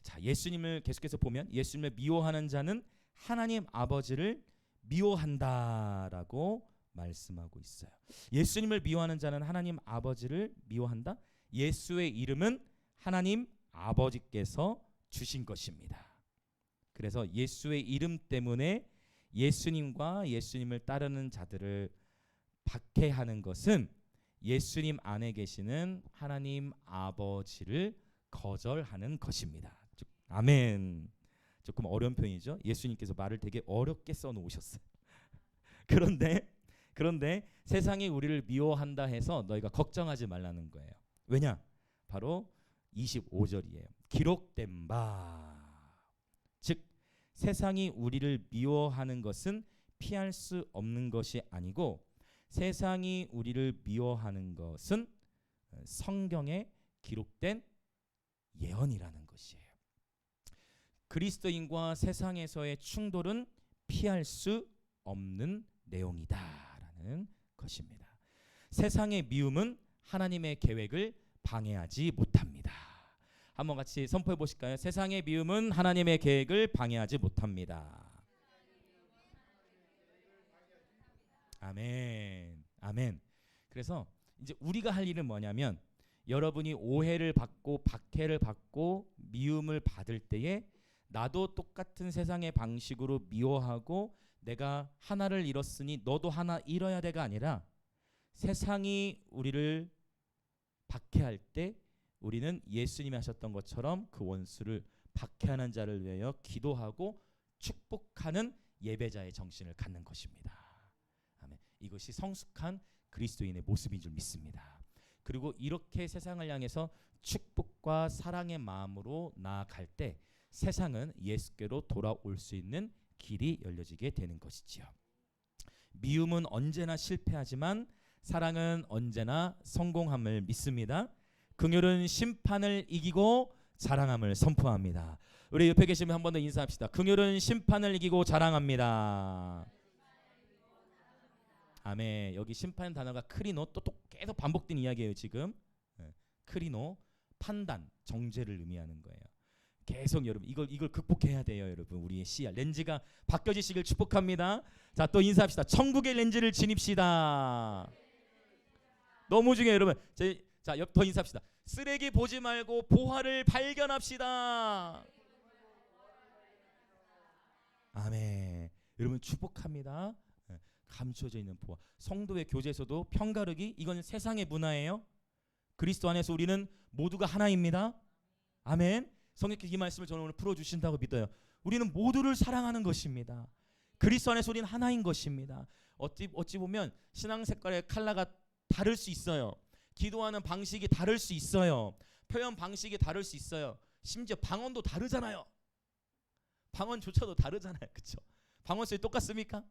자, 예수님을 계속해서 보면 예수님을 미워하는 자는 하나님 아버지를 미워한다라고 말씀하고 있어요. 예수님을 미워하는 자는 하나님 아버지를 미워한다. 예수의 이름은 하나님 아버지께서 주신 것입니다. 그래서 예수의 이름 때문에 예수님과 예수님을 따르는 자들을 박해하는 것은 예수님 안에 계시는 하나님 아버지를 거절하는 것입니다. 아멘. 조금 어려운 표현이죠. 예수님께서 말을 되게 어렵게 써놓으셨어요. 그런데 세상이 우리를 미워한다 해서 너희가 걱정하지 말라는 거예요. 왜냐? 바로 25절이에요. 기록된 바. 즉 세상이 우리를 미워하는 것은 피할 수 없는 것이 아니고 세상이 우리를 미워하는 것은 성경에 기록된 예언이라는 것이에요. 그리스도인과 세상에서의 충돌은 피할 수 없는 내용이다라는 것입니다. 세상의 미움은 하나님의 계획을 방해하지 못합니다. 한번 같이 선포해 보실까요? 세상의 미움은 하나님의 계획을 방해하지 못합니다. 아멘. 아멘. 그래서 이제 우리가 할 일은 뭐냐면 여러분이 오해를 받고 박해를 받고 미움을 받을 때에 나도 똑같은 세상의 방식으로 미워하고 내가 하나를 잃었으니 너도 하나 잃어야 돼가 아니라 세상이 우리를 박해할 때 우리는 예수님이 하셨던 것처럼 그 원수를 박해하는 자를 위하여 기도하고 축복하는 예배자의 정신을 갖는 것입니다. 아멘. 이것이 성숙한 그리스도인의 모습인 줄 믿습니다. 그리고 이렇게 세상을 향해서 축복과 사랑의 마음으로 나아갈 때 세상은 예수께로 돌아올 수 있는 길이 열려지게 되는 것이지요. 미움은 언제나 실패하지만 사랑은 언제나 성공함을 믿습니다. 긍휼은 심판을 이기고 자랑함을 선포합니다. 우리 옆에 계시면 한 번 더 인사합시다. 긍휼은 심판을 이기고 자랑합니다. 아멘. 여기 심판 단어가 크리노, 또 계속 반복된 이야기예요. 지금 크리노, 판단, 정죄를 의미하는 거예요. 계속 여러분 이걸 극복해야 돼요. 여러분 우리의 시야 렌즈가 바뀌어지시길 축복합니다. 자, 또 인사합시다. 천국의 렌즈를 지닙시다. 너무 중요해요. 여러분 자, 더 인사합시다. 쓰레기 보지 말고 보화를 발견합시다. 아멘. 여러분 축복합니다. 감춰져 있는 보화. 성도의 교제에서도 편가르기, 이건 세상의 문화예요. 그리스도 안에서 우리는 모두가 하나입니다. 아멘. 성령께서 이 말씀을 저는 오늘 풀어주신다고 믿어요. 우리는 모두를 사랑하는 것입니다. 그리스도 안에서 우리는 하나인 것입니다. 어찌 보면 신앙 색깔의 컬러가 다를 수 있어요. 기도하는 방식이 다를 수 있어요. 표현 방식이 다를 수 있어요. 심지어 방언도 다르잖아요. 방언조차도 다르잖아요. 그렇죠? 방언 소리 똑같습니까?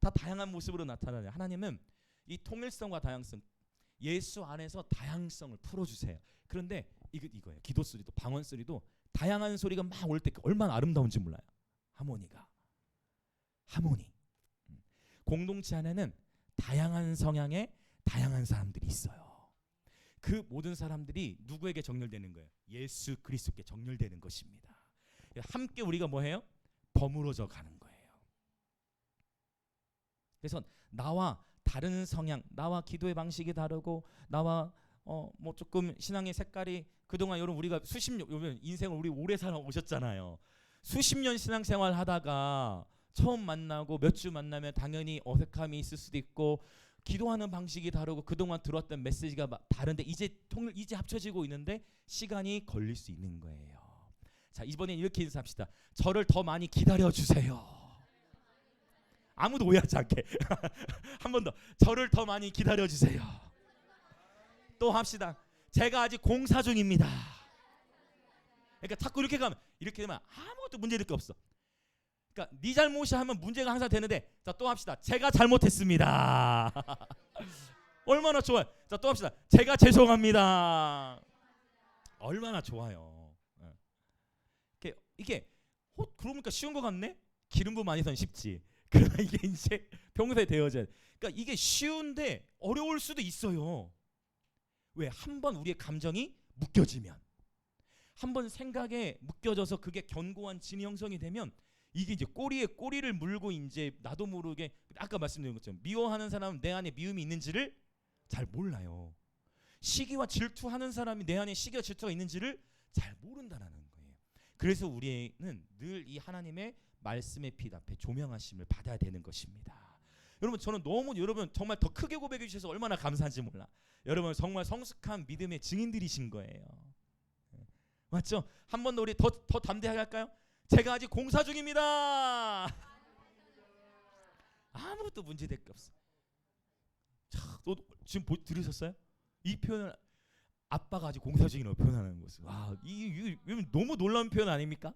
다 다양한 모습으로 나타나요. 하나님은 이 통일성과 다양성, 예수 안에서 다양성을 풀어주세요. 그런데 이거예요. 기도 소리도 방언 소리도 다양한 소리가 막 올 때 얼마나 아름다운지 몰라요. 하모니. 공동체 안에는 다양한 성향의 다양한 사람들이 있어요. 그 모든 사람들이 누구에게 정렬되는 거예요? 예수 그리스도께 정렬되는 것입니다. 함께 우리가 뭐해요? 버무러져 가는 거예요. 그래서 나와 다른 성향, 나와 기도의 방식이 다르고 나와 뭐 조금 신앙의 색깔이 그동안 여러분 우리가 수십 년 인생을 우리 오래 살아 오셨잖아요. 수십 년 신앙생활 하다가 처음 만나고 몇 주 만나면 당연히 어색함이 있을 수도 있고 기도하는 방식이 다르고 그동안 들었던 메시지가 다른데 이제 합쳐지고 있는데 시간이 걸릴 수 있는 거예요. 자, 이번엔 이렇게 인사합시다. 저를 더 많이 기다려 주세요. 아무도 오해하지 않게 한 번 더. 저를 더 많이 기다려 주세요. 또 합시다. 제가 아직 공사 중입니다. 그러니까 자꾸 이렇게 되면 아무것도 문제될 게 없어. 그러니까 네 잘못이 하면 문제가 항상 되는데, 자, 또 합시다. 제가 잘못했습니다. 얼마나 좋아요. 자, 또 합시다. 제가 죄송합니다. 얼마나 좋아요. 이게 그러니까 쉬운 것 같네. 기름 부음 많이 선 쉽지. 그러나 이게 이제 평소에 되어져야 돼. 그러니까 이게 쉬운데 어려울 수도 있어요. 왜? 한번 우리의 감정이 묶여지면, 한번 생각에 묶여져서 그게 견고한 진이 형성이 되면 이게 이제 꼬리에 꼬리를 물고 이제 나도 모르게 아까 말씀드린 것처럼 미워하는 사람은 내 안에 미움이 있는지를 잘 몰라요. 시기와 질투하는 사람이 내 안에 시기와 질투가 있는지를 잘 모른다는 거예요. 그래서 우리는 늘 이 하나님의 말씀의 빛 앞에 조명하심을 받아야 되는 것입니다. 여러분 저는 너무 여러분 정말 더 크게 고백해 주셔서 얼마나 감사한지 몰라. 여러분 정말 성숙한 믿음의 증인들이신 거예요. 맞죠? 한 번 더 우리 더 담대하게 할까요? 제가 아직 공사 중입니다. 아무것도 문제될 게 없어. 자, 지금 들으셨어요? 이 표현을 아빠가 아직 공사 중이라고 표현하는 것을. 와, 이 너무 놀라운 표현 아닙니까?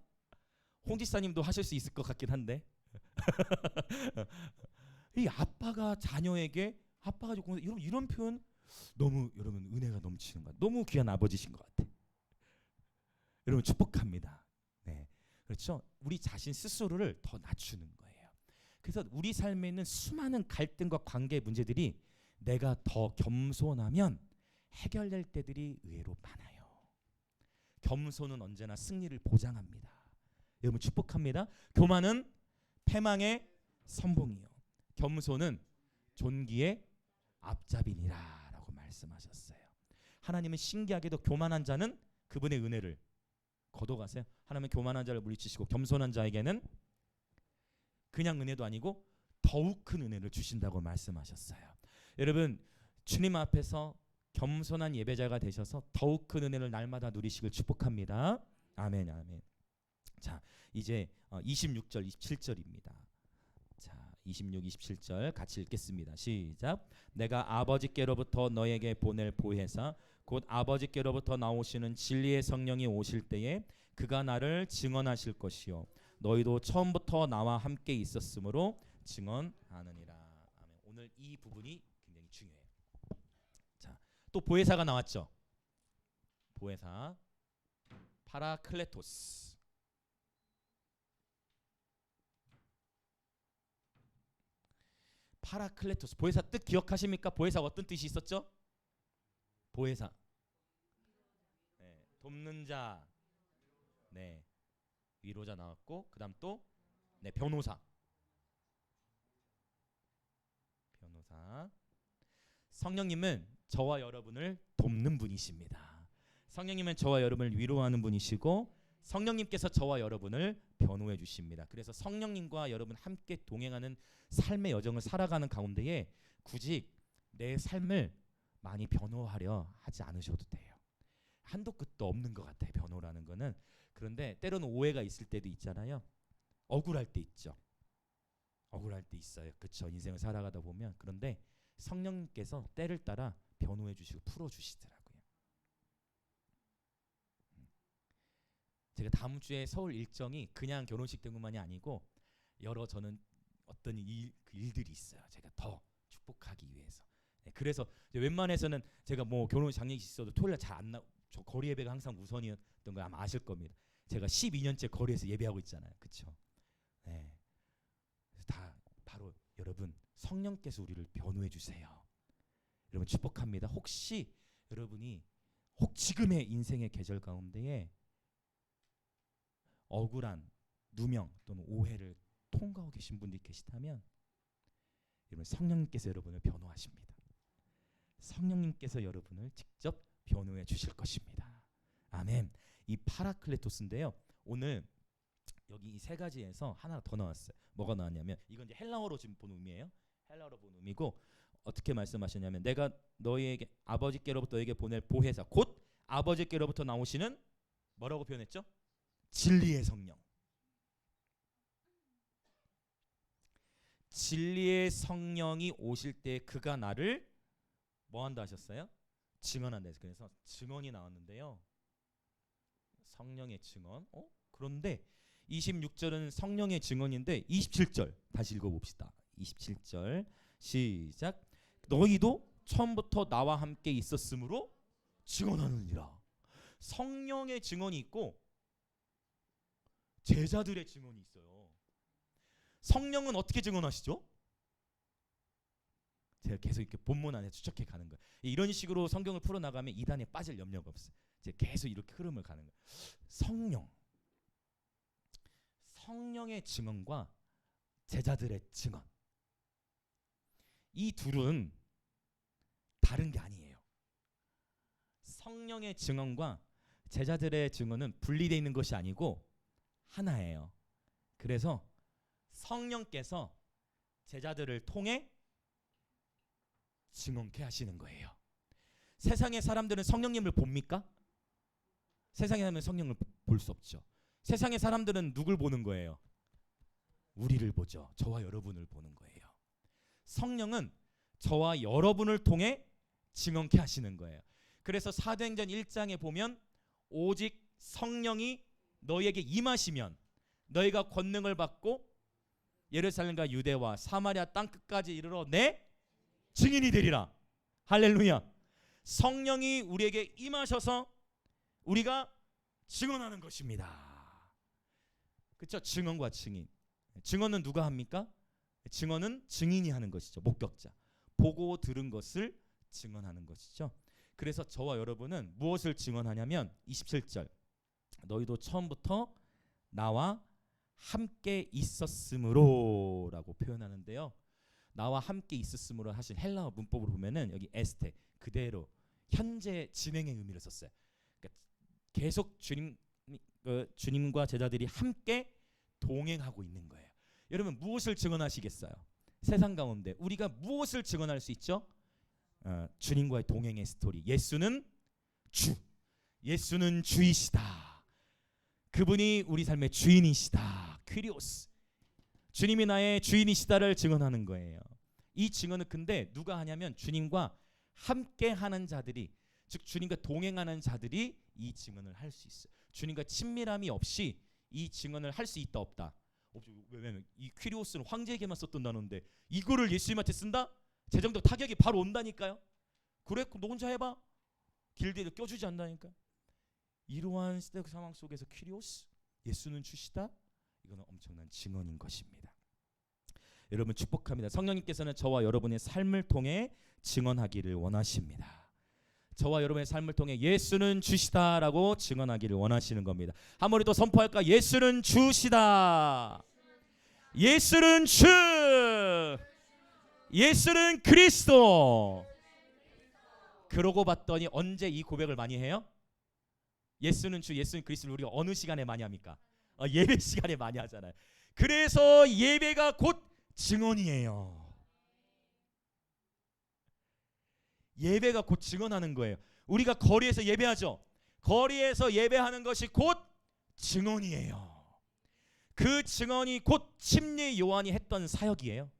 홍 지사님도 하실 수 있을 것 같긴 한데. 이 아빠가 자녀에게 아빠가 아직 공사, 여러분 이런 표현 너무 여러분 은혜가 넘치는 것 같아요. 너무 귀한 아버지신 것 같아요. 여러분 축복합니다. 네, 그렇죠? 우리 자신 스스로를 더 낮추는 거예요. 그래서 우리 삶에 있는 수많은 갈등과 관계 문제들이 내가 더 겸손하면 해결될 때들이 의외로 많아요. 겸손은 언제나 승리를 보장합니다. 여러분 축복합니다. 교만은 패망의 선봉이요, 겸손은 존귀의 앞잡이니라라고 말씀하셨어요. 하나님은 신기하게도 교만한 자는 그분의 은혜를 거둬가세요. 하나님은 교만한 자를 물리치시고 겸손한 자에게는 그냥 은혜도 아니고 더욱 큰 은혜를 주신다고 말씀하셨어요. 여러분 주님 앞에서 겸손한 예배자가 되셔서 더욱 큰 은혜를 날마다 누리시길 축복합니다. 아멘, 아멘. 자, 이제 26절, 27절입니다. 자, 26, 27절 같이 읽겠습니다. 시작. 내가 아버지께로부터 너에게 보낼 보혜사 곧 아버지께로부터 나오시는 진리의 성령이 오실 때에 그가 나를 증언하실 것이요 너희도 처음부터 나와 함께 있었으므로 증언하느니라. 아멘. 오늘 이 부분이 굉장히 중요해요. 자, 또 보혜사가 나왔죠. 보혜사 파라클레토스. 파라클레토스 보혜사 뜻 기억하십니까? 보혜사가 어떤 뜻이 있었죠? 보혜사, 네, 돕는 자, 네, 위로자 나왔고 그다음 또 네, 변호사. 성령님은 저와 여러분을 돕는 분이십니다. 성령님은 저와 여러분을 위로하는 분이시고 성령님께서 저와 여러분을 변호해 주십니다. 그래서 성령님과 여러분 함께 동행하는 삶의 여정을 살아가는 가운데에 굳이 내 삶을 많이 변호하려 하지 않으셔도 돼요. 한도 끝도 없는 것 같아요, 변호라는 거는. 그런데 때로는 오해가 있을 때도 있잖아요. 억울할 때 있죠. 억울할 때 있어요. 그렇죠. 인생을 살아가다 보면. 그런데 성령님께서 때를 따라 변호해 주시고 풀어 주시더라고요. 제가 다음 주에 서울 일정이 그냥 결혼식 때문만이 아니고 여러 저는 어떤 일들이 있어요. 제가 더 축복하기 위해서. 네, 그래서 웬만해서는 제가 뭐 결혼 장례식 있어도 토요일 날 잘 안 나. 저 거리 예배가 항상 우선이었던 거 아마 아실 겁니다. 제가 12년째 거리에서 예배하고 있잖아요. 그렇죠? 네. 그래서 다 바로 여러분 성령께서 우리를 변호해 주세요. 여러분 축복합니다. 혹시 여러분이 지금의 인생의 계절 가운데에 억울한 누명 또는 오해를 통과하고 계신 분들이 계시다면 여러분 성령님께서 여러분을 변호하십니다. 성령님께서 여러분을 직접 변호해 주실 것입니다. 아멘. 이 파라클레토스인데요. 오늘 여기 이 세 가지에서 하나 더 나왔어요. 뭐가 나왔냐면 이건 이제 헬라어로 지금 본 의미예요. 헬라어로 본 의미고 어떻게 말씀하셨냐면 내가 너희에게 아버지께로부터 너에게 보낼 보혜사 곧 아버지께로부터 나오시는 뭐라고 표현했죠? 진리의 성령. 진리의 성령이 오실 때 그가 나를 뭐 한다 하셨어요? 증언한다 해서 그래서 증언이 나왔는데요. 성령의 증언. 그런데 26절은 성령의 증언인데 27절 다시 읽어봅시다. 27절 시작. 너희도 처음부터 나와 함께 있었으므로 증언하느니라. 성령의 증언이 있고 제자들의 증언이 있어요. 성령은 어떻게 증언하시죠? 제가 계속 이렇게 본문 안에 추적해 가는 거예요. 이런 식으로 성경을 풀어나가면 이단에 빠질 염려가 없어요. 제가 계속 이렇게 흐름을 가는 거예요. 성령의 증언과 제자들의 증언, 이 둘은 다른 게 아니에요. 성령의 증언과 제자들의 증언은 분리되어 있는 것이 아니고 하나예요. 그래서 성령께서 제자들을 통해 증언케 하시는 거예요. 세상의 사람들은 성령님을 봅니까? 세상에 하면 성령을 볼 수 없죠. 세상의 사람들은 누굴 보는 거예요? 우리를 보죠. 저와 여러분을 보는 거예요. 성령은 저와 여러분을 통해 증언케 하시는 거예요. 그래서 사도행전 1장에 보면 오직 성령이 너희에게 임하시면 너희가 권능을 받고 예루살렘과 유대와 사마리아 땅끝까지 이르러 내 증인이 되리라. 할렐루야. 성령이 우리에게 임하셔서 우리가 증언하는 것입니다. 그렇죠? 증언과 증인. 증언은 누가 합니까? 증언은 증인이 하는 것이죠. 목격자. 보고 들은 것을 증언하는 것이죠. 그래서 저와 여러분은 무엇을 증언하냐면 27절 너희도 처음부터 나와 함께 있었으므로 라고 표현하는데요. 나와 함께 있었으므로 하신 헬라어 문법으로 보면은 여기 에스테 그대로 현재 진행의 의미를 썼어요. 그러니까 계속 주님과 제자들이 함께 동행하고 있는 거예요. 여러분 무엇을 증언하시겠어요? 세상 가운데 우리가 무엇을 증언할 수 있죠? 주님과의 동행의 스토리. 예수는 주, 예수는 주이시다. 그분이 우리 삶의 주인이시다. 퀴리오스. 주님이 나의 주인이시다를 증언하는 거예요. 이 증언은 근데 누가 하냐면 주님과 함께하는 자들이, 즉 주님과 동행하는 자들이 이 증언을 할 수 있어요. 주님과 친밀함이 없이 이 증언을 할 수 있다 없다. 왜냐면 이 퀴리오스는 황제에게만 썼던 단어인데 이거를 예수님한테 쓴다? 재정적 타격이 바로 온다니까요. 그래? 그럼 너 혼자 해봐. 길드에 껴주지 않다니까. 이러한 시대 상황 속에서 퀴리오스, 예수는 주시다. 이거는 엄청난 증언인 것입니다. 여러분 축복합니다. 성령님께서는 저와 여러분의 삶을 통해 증언하기를 원하십니다. 저와 여러분의 삶을 통해 예수는 주시다라고 증언하기를 원하시는 겁니다. 한 번 더 선포할까? 예수는 주시다. 예수는 주. 예수는 그리스도. 그러고 봤더니 언제 이 고백을 많이 해요? 예수는 주, 예수는 그리스도를 우리가 어느 시간에 많이 합니까? 예배 시간에 많이 하잖아요. 그래서 예배가 곧 증언이에요. 예배가 곧 증언하는 거예요. 우리가 거리에서 예배하죠. 거리에서 예배하는 것이 곧 증언이에요. 그 증언이 곧 침례 요한이 했던 사역이에요.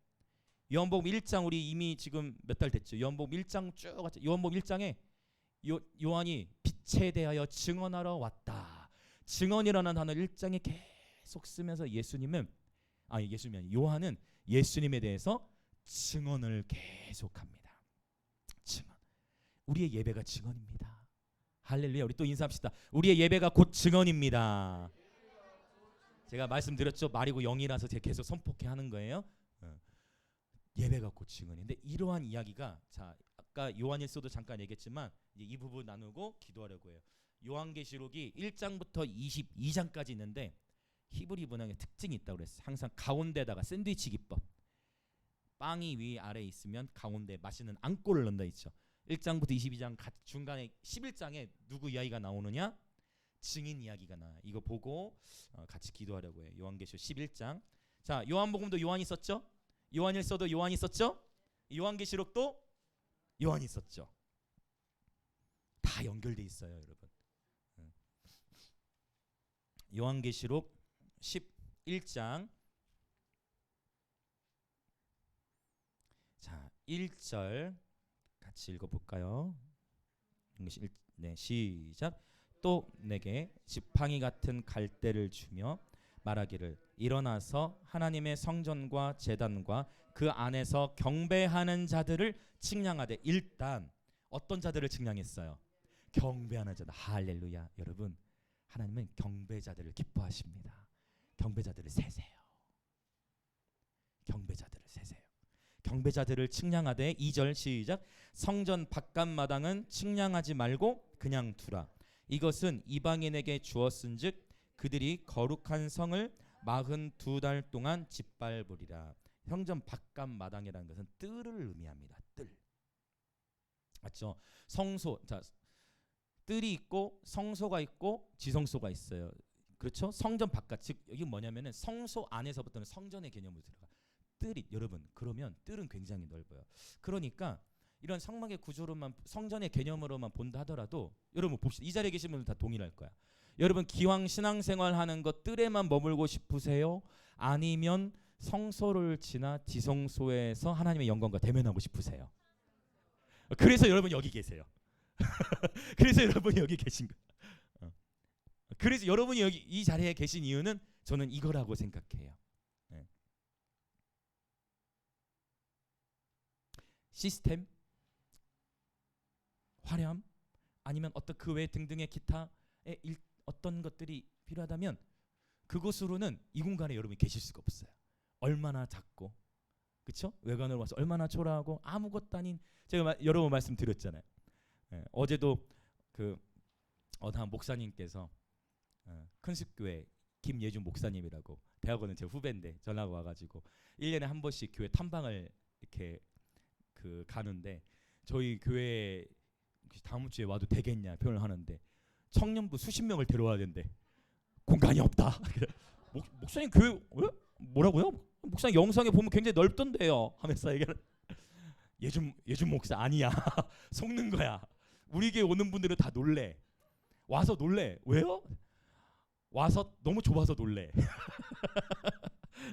요한복음 1장 우리 이미 지금 몇 달 됐죠. 요한복음 1장 쭉 갔죠. 요한복음 1장에 요한이 빛에 대하여 증언하러 왔다. 증언이라는 단어 1장에 계속 쓰면서 요한은 예수님에 대해서 증언을 계속합니다. 증언. 우리의 예배가 증언입니다. 할렐루야. 우리 또 인사합시다. 우리의 예배가 곧 증언입니다. 제가 말씀드렸죠. 말이고 영이라서 제가 계속 선포케 하는 거예요. 예배가 곧 증언인데 이러한 이야기가 자 아까 요한일서도 잠깐 얘기했지만 이제 이 부분 나누고 기도하려고 해요. 요한계시록이 1장부터 22장까지 있는데 히브리 문학의 특징이 있다고 그랬어요. 항상 가운데다가 샌드위치 기법. 빵이 위 아래에 있으면 가운데 맛있는 앙꼬를 넣는다 있죠. 1장부터 22장 중간에 11장에 누구 이야기가 나오느냐? 증인 이야기가 나와요. 이거 보고 같이 기도하려고 해요. 요한계시록 11장. 자, 요한복음도 요한이 썼죠? 요한일서도 요한이 썼죠? 요한계시록도 요한이 썼죠. 다 연결돼 있어요, 여러분. 요한계시록 11장 자 1절 같이 읽어볼까요? 네, 시작. 또 내게 지팡이 같은 갈대를 주며 말하기를 일어나서 하나님의 성전과 제단과 그 안에서 경배하는 자들을 측량하되. 일단 어떤 자들을 측량했어요? 경배하는 자들. 할렐루야. 여러분 하나님은 경배자들을 기뻐하십니다. 경배자들을 세세요. 경배자들을 세세요. 경배자들을 측량하되 2절 시작. 성전 바깥마당은 측량하지 말고 그냥 두라. 이것은 이방인에게 주었은즉 그들이 거룩한 성을 42달 동안 짓밟으리라. 성전 바깥마당이라는 것은 뜰을 의미합니다. 뜰. 맞죠? 성소. 자, 뜰이 있고 성소가 있고 지성소가 있어요. 그렇죠? 성전 바깥, 즉 여기 뭐냐면은 성소 안에서부터는 성전의 개념으로 들어가. 뜰이 여러분 그러면 뜰은 굉장히 넓어요. 그러니까 이런 성막의 구조로만 성전의 개념으로만 본다 하더라도 여러분 봅시다. 이 자리에 계신 분들 다 동일할 거야. 여러분 기왕 신앙생활 하는 것 뜰에만 머물고 싶으세요? 아니면 성소를 지나 지성소에서 하나님의 영광과 대면하고 싶으세요? 그래서 여러분 여기 계세요. 그래서 여러분이 여기 계신 거예요. 그래서 여러분이 여기 이 자리에 계신 이유는 저는 이거라고 생각해요. 네. 시스템, 화려함, 아니면 어떤 그 외 등등의 기타의 어떤 것들이 필요하다면 그곳으로는 이 공간에 여러분이 계실 수가 없어요. 얼마나 작고, 그렇죠? 외관으로 봐서 얼마나 초라하고 아무것도 아닌, 제가 여러 번 말씀드렸잖아요. 어제도 그 한 목사님께서 큰숲교회 김예준 목사님이라고, 대학원은 제 후배인데 전화가 와가지고 1년에 한 번씩 교회 탐방을 이렇게 그 가는데, 저희 교회 다음 주에 와도 되겠냐 표현을 하는데 청년부 수십 명을 데려와야 된대. 공간이 없다. 목사님 교회 왜? 뭐라고요? 목사님 영상에 보면 굉장히 넓던데요 하면서 얘기를. 예준 목사 아니야. 속는 거야. 우리 교회 오는 분들은 다 놀래. 와서 놀래. 왜요? 와서 너무 좁아서 놀래.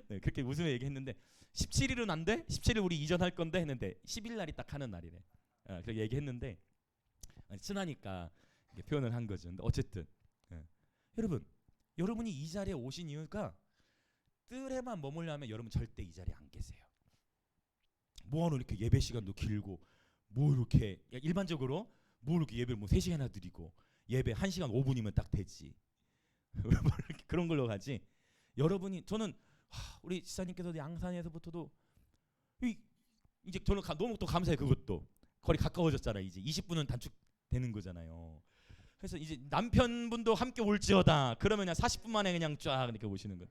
네, 그렇게 웃으며 얘기했는데 17일은 안 돼? 17일 우리 이전할 건데 했는데 10일 날이 딱 하는 날이래. 그렇게 얘기했는데 친하니까 표현을 한 거죠. 근데 어쨌든 여러분, 여러분이 이 자리에 오신 이유가 뜰에만 머물려면 여러분 절대 이 자리에 안 계세요. 뭐하러 이렇게 예배 시간도 길고, 뭐 이렇게 일반적으로 뭐 이렇게 예배를 뭐 3시간이나 드리고 예배 1시간 5분이면 딱 되지. 그런 걸로 가지. 여러분이, 저는 우리 지사님께서도 양산에서부터도 이제 저는 너무 또 감사해. 그것도 거리 가까워졌잖아. 이제 20분은 단축되는 거잖아요. 그래서 이제 남편분도 함께 올지어다 그러면 그냥 40분 만에 그냥 쫙 이렇게 오시는 거예요.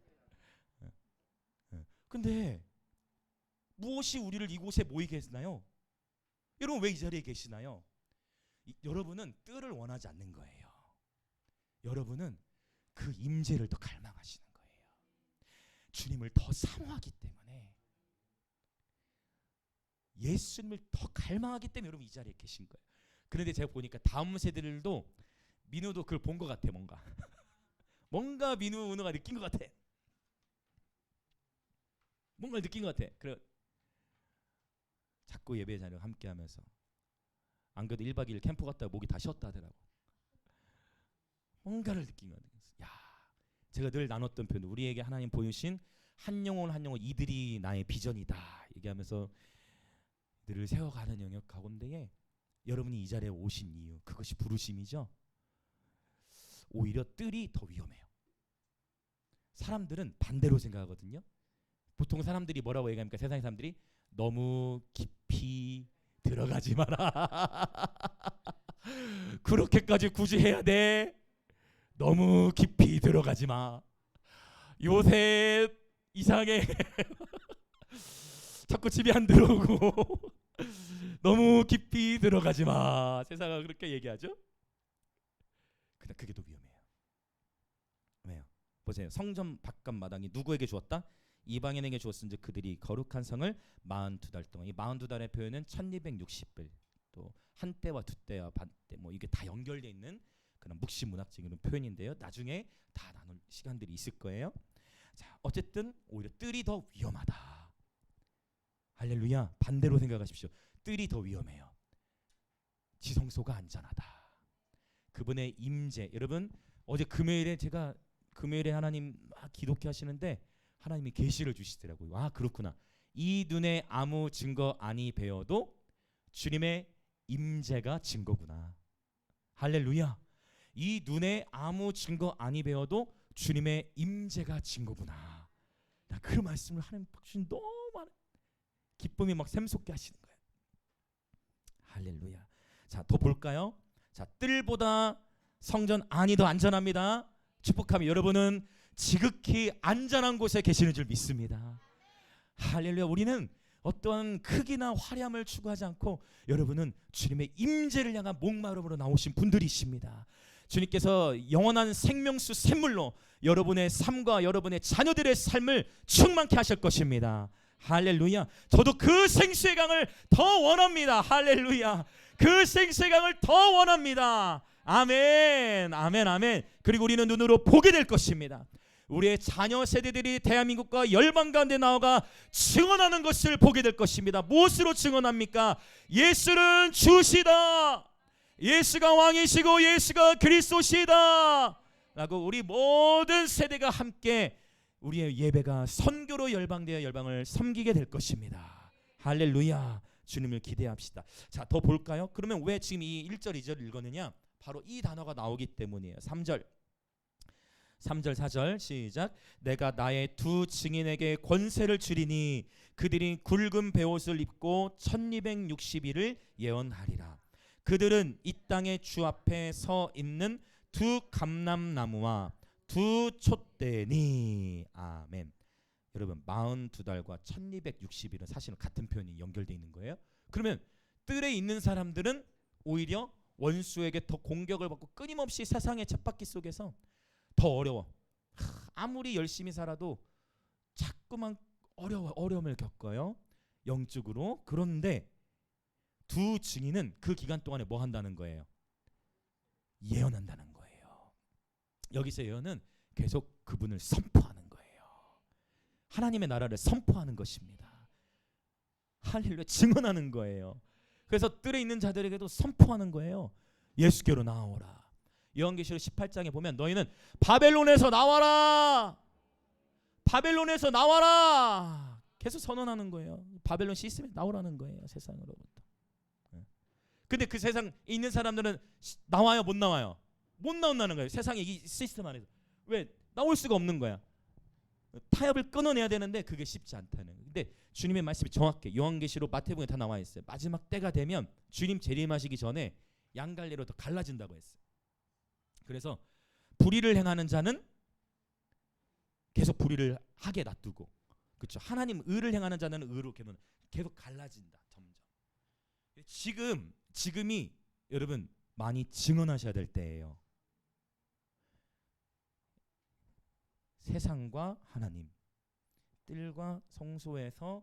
근데 무엇이 우리를 이곳에 모이게 했나요? 여러분 왜 이 자리에 계시나요? 여러분은 뜰을 원하지 않는 거예요. 여러분은 그 임재를 더 갈망하시는 거예요. 주님을 더 사모하기 때문에, 예수님을 더 갈망하기 때문에 여러분 이 자리에 계신 거예요. 그런데 제가 보니까 다음 세대들도 민우도 그걸 본 것 같아. 뭔가 민우 은우가 느낀 것 같아. 뭔가 느낀 것 같아. 그래 자꾸 예배 자녀가 함께하면서, 안 그래도 1박 2일 캠프 갔다가 목이 다 쉬었다 하더라고. 뭔가를 느낀 것 같아요. 야, 제가 늘 나눴던 표현, 우리에게 하나님 보여주신 한 영혼 한 영혼, 이들이 나의 비전이다 얘기하면서 늘 세워가는 영역 가운데에 여러분이 이 자리에 오신 이유, 그것이 부르심이죠. 오히려 뜰이 더 위험해요. 사람들은 반대로 생각하거든요. 보통 사람들이 뭐라고 얘기합니까? 세상의 사람들이 너무 깊이 들어가지 마라. 그렇게까지 굳이 해야 돼? 너무 깊이 들어가지 마. 요새 이상해. 자꾸 집에 안 들어오고 너무 깊이 들어가지 마. 세상은 그렇게 얘기하죠. 근데 그게 더 위험해요. 왜요? 보세요. 성전 바깥 마당이 누구에게 주었다? 이방인에게 주었은즉 그들이 거룩한 성을 42달 동안. 이 42달의 표현은 1260일, 또 한때와 두때와 반때, 뭐 이게 다 연결되어 있는 그런 묵시문학적인 표현인데요. 나중에 다 나눌 시간들이 있을 거예요. 자, 어쨌든 오히려 뜰이 더 위험하다. 할렐루야. 반대로 생각하십시오. 뜰이 더 위험해요. 지성소가 안전하다. 그분의 임재. 여러분 어제 금요일에 제가 하나님 막 기독해 하시는데 하나님이 계시를 주시더라고요. 아, 그렇구나. 이 눈에 아무 증거 아니 배어도 주님의 임재가 증거구나. 할렐루야. 이 눈에 아무 증거 아니 배어도 주님의 임재가 증거구나. 나 그 말씀을 하나님 주신 너무 많은 기쁨이 막 샘솟게 하시는 거예요. 할렐루야. 자, 더 볼까요? 자, 뜰보다 성전 안이 더 안전합니다. 축복하며 여러분은 지극히 안전한 곳에 계시는 줄 믿습니다. 할렐루야. 우리는 어떠한 크기나 화려함을 추구하지 않고 여러분은 주님의 임재를 향한 목마름으로 나오신 분들이십니다. 주님께서 영원한 생명수 샘물로 여러분의 삶과 여러분의 자녀들의 삶을 충만케 하실 것입니다. 할렐루야. 저도 그 생수의 강을 더 원합니다. 할렐루야. 그 생수의 강을 더 원합니다. 아멘, 아멘, 아멘. 그리고 우리는 눈으로 보게 될 것입니다. 우리의 자녀 세대들이 대한민국과 열방 가운데 나아가 증언하는 것을 보게 될 것입니다. 무엇으로 증언합니까? 예수는 주시다. 예수가 왕이시고 예수가 그리스도시다 라고 우리 모든 세대가 함께 우리의 예배가 선교로 열방되어 열방을 섬기게 될 것입니다. 할렐루야. 주님을 기대합시다. 자, 더 볼까요? 그러면 왜 지금 이 1절 2절 읽었느냐? 바로 이 단어가 나오기 때문이에요. 3절 4절 시작. 내가 나의 두 증인에게 권세를 주리니 그들이 굵은 베옷을 입고 1260일을 예언하리라. 그들은 이 땅의 주 앞에 서 있는 두 감람나무와 두 촛대니. 아멘. 여러분 42달과 1260일은 사실은 같은 표현이 연결되어 있는 거예요. 그러면 뜰에 있는 사람들은 오히려 원수에게 더 공격을 받고 끊임없이 세상의 쳇바퀴 속에서 더 어려워. 아무리 열심히 살아도 자꾸만 어려움을 겪어요. 영적으로. 그런데 두 증인은 그 기간 동안에 뭐 한다는 거예요? 예언한다는 거예요. 여기서 예언은 계속 그분을 선포하는 거예요. 하나님의 나라를 선포하는 것입니다. 할렐루야. 증언하는 거예요. 그래서 뜰에 있는 자들에게도 선포하는 거예요. 예수께로 나오라. 요한계시록 18장에 보면 너희는 바벨론에서 나와라. 바벨론에서 나와라. 계속 선언하는 거예요. 바벨론 시스템에 나오라는 거예요. 세상으로부터. 근데 그 세상에 있는 사람들은 나와요? 못 나와요? 못 나온다는 거예요. 세상의 이 시스템 안에서. 왜? 나올 수가 없는 거야. 타협을 끊어내야 되는데 그게 쉽지 않다는 거예요. 근데 주님의 말씀이 정확해. 요한계시록 마태복음에 다 나와 있어요. 마지막 때가 되면 주님 재림하시기 전에 양갈래로 더 갈라진다고 했어요. 그래서 불의를 행하는 자는 계속 불의를 하게 놔두고, 그렇죠? 하나님 의를 행하는 자는 의로 계속 갈라진다. 점점. 지금이 여러분 많이 증언하셔야 될 때예요. 세상과 하나님, 뜰과 성소에서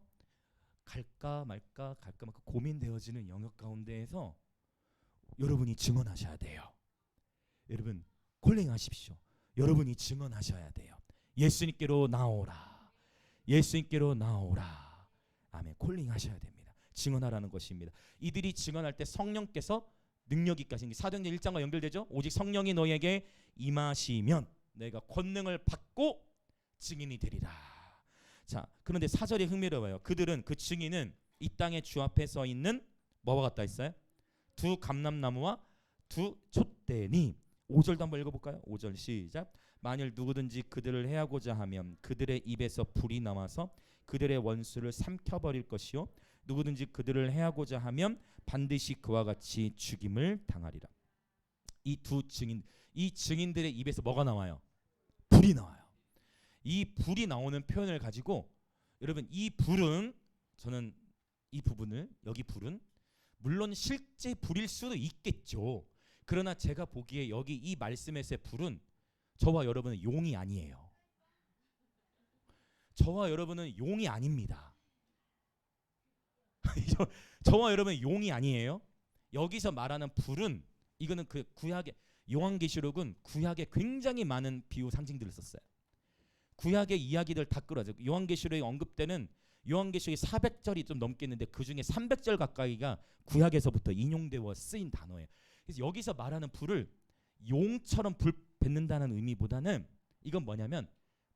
갈까 말까 고민되어지는 영역 가운데에서 여러분이 증언하셔야 돼요. 여러분 콜링하십시오. 여러분이 증언하셔야 돼요. 예수님께로 나오라. 예수님께로 나오라. 아멘. 콜링하셔야 됩니다. 증언하라는 것입니다. 이들이 증언할 때 성령께서 능력이 가신 게 사도행전 1장과 연결되죠. 오직 성령이 너에게 임하시면 내가 권능을 받고 증인이 되리라. 자, 그런데 4절이 흥미로워요. 그들은, 그 증인은 이 땅의 주 앞에 서 있는 뭐와 같다 했어요? 두 감람나무와 두 촛대니. 5절도 한번 읽어볼까요? 5절 시작. 만일 누구든지 그들을 해하고자 하면 그들의 입에서 불이 나와서 그들의 원수를 삼켜버릴 것이요 누구든지 그들을 해하고자 하면 반드시 그와 같이 죽임을 당하리라. 이 두 증인, 이 증인들의 입에서 뭐가 나와요? 불이 나와요. 이 불이 나오는 표현을 가지고 여러분, 이 불은, 저는 이 부분을, 여기 불은 물론 실제 불일 수도 있겠죠. 그러나 제가 보기에 여기 이 말씀에서의 불은 저와 여러분은 용이 아니에요. 저와 여러분은 용이 아닙니다. 저와 여러분은 용이 아니에요. 여기서 말하는 불은, 이거는 그 구약의, 요한계시록은 구약에 굉장히 많은 비유 상징들을 썼어요. 구약의 이야기들 다 끌어서 요한계시록에 언급되는, 요한계시록이 400절이 좀 넘겠는데 그 중에 300절 가까이가 구약에서부터 인용되어 쓰인 단어예요. 그래서 여기서 말하는 불을 용처럼 불 뱉는다는 의미보다는 이건 뭐냐면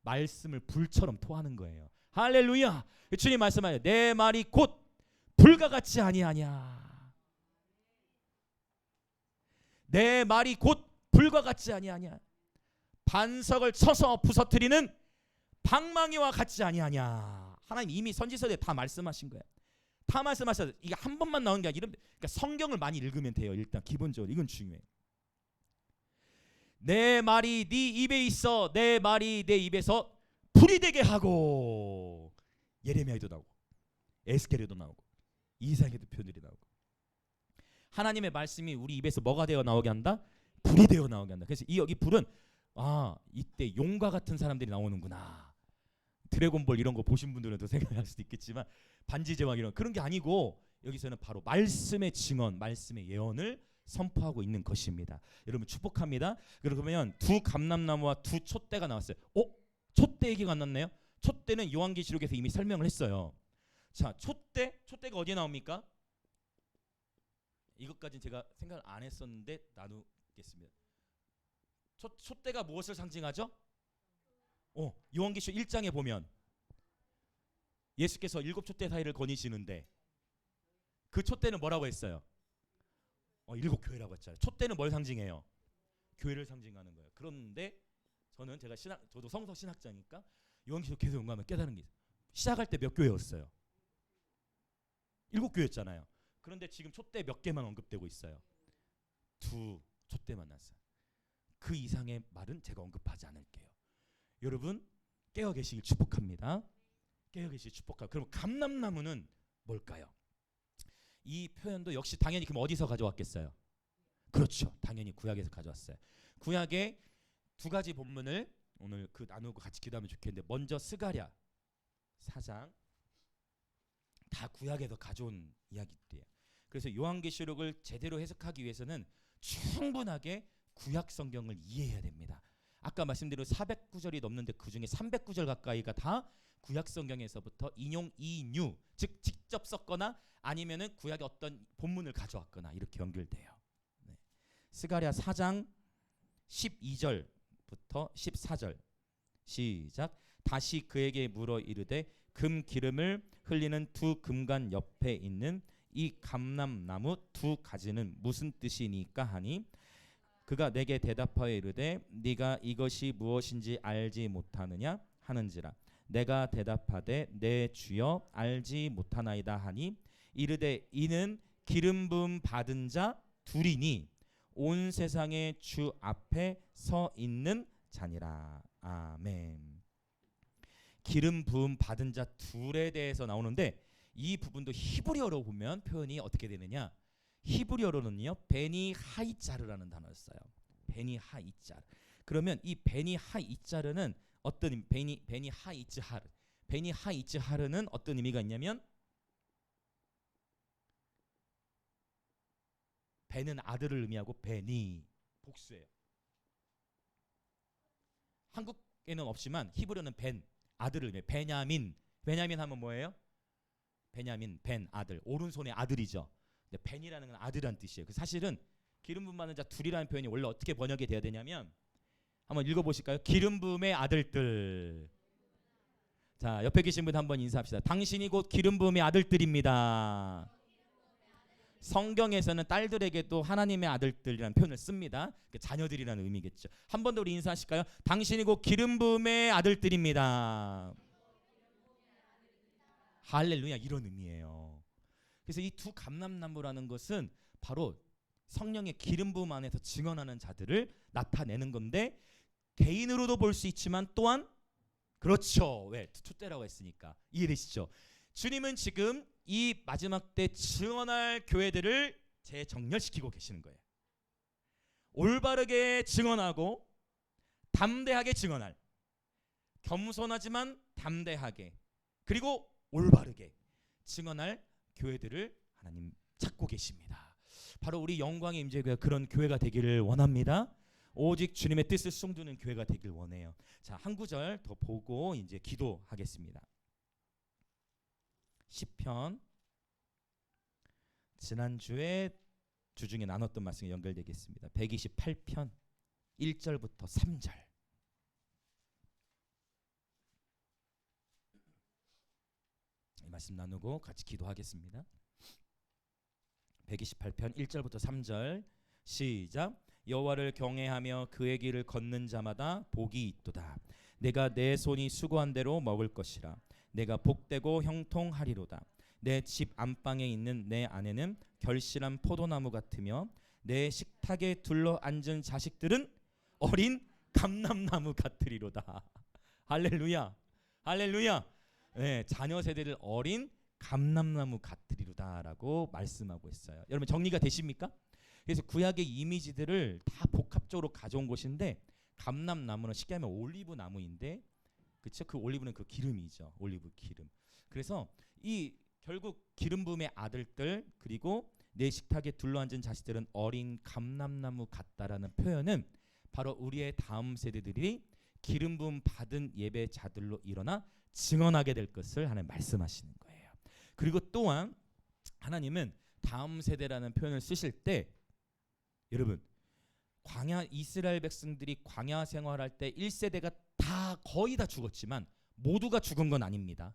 말씀을 불처럼 토하는 거예요. 할렐루야. 주님 말씀하세요. 내 말이 곧 불과 같지 아니하냐. 내 말이 곧 불과 같지 아니하냐. 반석을 쳐서 부서뜨리는 방망이와 같지 아니하냐. 하나님 이미 선지서에 다 말씀하신 거예요. 다 말씀하셔서 이게 한 번만 나오는 게 아니라, 그러니까 성경을 많이 읽으면 돼요. 일단 기본적으로 이건 중요해요. 내 말이 네 입에 있어. 내 말이 내 입에서 불이 되게 하고. 예레미야에도 나오고 에스겔에도 나오고 이사야에도 표현들이 나오고. 하나님의 말씀이 우리 입에서 뭐가 되어 나오게 한다? 불이 되어 나오게 한다. 그래서 이 여기 불은, 아, 이때 용과 같은 사람들이 나오는구나. 드래곤볼 이런 거 보신 분들은 또 생각할 수도 있겠지만 반지 제왕 이런 그런 게 아니고 여기서는 바로 말씀의 증언, 말씀의 예언을 선포하고 있는 것입니다. 여러분 축복합니다. 그러면 두 감람나무와 두 촛대가 나왔어요. 촛대 얘기가 안 났네요. 촛대는 요한계시록에서 이미 설명을 했어요. 자, 촛대가 어디에 나옵니까? 이것까지는 제가 생각을 안 했었는데 나누겠습니다. 촛대가 무엇을 상징하죠? 요한계시록 1장에 보면 예수께서 7촛대 사이를 거니시는데 그 촛대는 뭐라고 했어요? 7교회라고 했잖아요. 촛대는 뭘 상징해요? 교회를 상징하는 거예요. 그런데 저도 성서 신학자니까 요한계시록 계속 연구하면 깨달은 게 있어요. 시작할 때 몇 교회였어요? 7교회였잖아요. 그런데 지금 촛대 몇 개만 언급되고 있어요? 2 촛대만 났어요. 그 이상의 말은 제가 언급하지 않을게요. 여러분 깨어 계시길 축복합니다. 깨어 계시길 축복하고. 그럼 감람나무는 뭘까요? 이 표현도 역시 당연히 그럼 어디서 가져왔겠어요? 그렇죠. 당연히 구약에서 가져왔어요. 구약의 두 가지 본문을 오늘 나누고 같이 기도하면 좋겠는데 먼저 스가랴 4장 다 구약에서 가져온 이야기들이에요. 그래서 요한계시록을 제대로 해석하기 위해서는 충분하게 구약 성경을 이해해야 됩니다. 아까 말씀드린 400구절이 넘는데 그중에 300구절 가까이가 다 구약 성경에서부터 인용, 즉 직접 썼거나 아니면은 구약의 어떤 본문을 가져왔거나 이렇게 연결돼요. 네. 스가랴 4장 12절부터 14절 시작. 다시 그에게 물어 이르되 금 기름을 흘리는 두 금관 옆에 있는 이 감람나무 두 가지는 무슨 뜻이니까 하니 그가 내게 대답하여 이르되 네가 이것이 무엇인지 알지 못하느냐 하는지라. 내가 대답하되 내 주여 알지 못하나이다 하니 이르되 이는 기름 부음 받은 자 둘이니 온 세상의 주 앞에 서 있는 자니라. 아멘. 기름 부음 받은 자 둘에 대해서 나오는데 이 부분도 히브리어로 보면 표현이 어떻게 되느냐? 히브리어로는요 베니 하이자르라는 단어를 써요. 베니 하이자르. 그러면 이 베니 하이자르는 어떤 베니 하이즈하르는 어떤 의미가 있냐면 베는 아들을 의미하고 베니 복수예요. 한국에는 없지만 히브리어는 벤 아들을 의미해요. 베냐민 하면 뭐예요? 베냐민 벤 아들 오른손의 아들이죠. 근데 벤이라는 건 아들이란 뜻이에요. 그 사실은 기름 부음 받는 자 둘이라는 표현이 원래 어떻게 번역이 돼야 되냐면 한번 읽어보실까요? 기름 부음의 아들들. 자, 옆에 계신 분 한번 인사합시다. 당신이 곧 기름 부음의 아들들입니다. 성경에서는 딸들에게도 하나님의 아들들이라는 표현을 씁니다. 자녀들이라는 의미겠죠. 한 번 더 우리 인사하실까요? 당신이 곧 기름 부음의 아들들입니다. 할렐루야, 이런 의미예요. 그래서 이 두 감람나무라는 것은 바로 성령의 기름 부음 안에서 증언하는 자들을 나타내는 건데 개인으로도 볼 수 있지만 또한 그렇죠. 왜? 촛대라고 했으니까. 이해되시죠? 주님은 지금 이 마지막 때 증언할 교회들을 재정렬시키고 계시는 거예요. 올바르게 증언하고 담대하게 증언할, 겸손하지만 담대하게 그리고 올바르게 증언할 교회들을 하나님 찾고 계십니다. 바로 우리 영광의 임재교회가 그런 교회가 되기를 원합니다. 오직 주님의 뜻을 숭두는 교회가 되길 원해요. 자, 한 구절 더 보고 이제 기도하겠습니다. 시편 지난주에 주중에 나눴던 말씀이 연결되겠습니다. 128편 1절부터 3절. 이 말씀 나누고 같이 기도하겠습니다. 128편 1절부터 3절 시작. 여호와를 경외하며 그의 길을 걷는 자마다 복이 있도다. 내가 내 손이 수고한 대로 먹을 것이라. 내가 복되고 형통하리로다. 내 집 안방에 있는 내 아내는 결실한 포도나무 같으며 내 식탁에 둘러 앉은 자식들은 어린 감람나무 같으리로다. 할렐루야, 할렐루야. 네, 자녀 세대를 어린 감람나무 같으리로다라고 말씀하고 있어요. 여러분 정리가 되십니까? 그래서 구약의 이미지들을 다 복합적으로 가져온 것인데 감람나무는 쉽게 하면 올리브 나무인데 그렇죠? 그 올리브는 그 기름이죠. 올리브 기름. 그래서 이 결국 기름 부음의 아들들 그리고 내 식탁에 둘러앉은 자식들은 어린 감람나무 같다라는 표현은 바로 우리의 다음 세대들이 기름 부음 받은 예배자들로 일어나 증언하게 될 것을 하나님 말씀하시는 거예요. 그리고 또한 하나님은 다음 세대라는 표현을 쓰실 때 여러분 광야 이스라엘 백성들이 광야 생활할 때 1세대가 다 거의 다 죽었지만 모두가 죽은 건 아닙니다.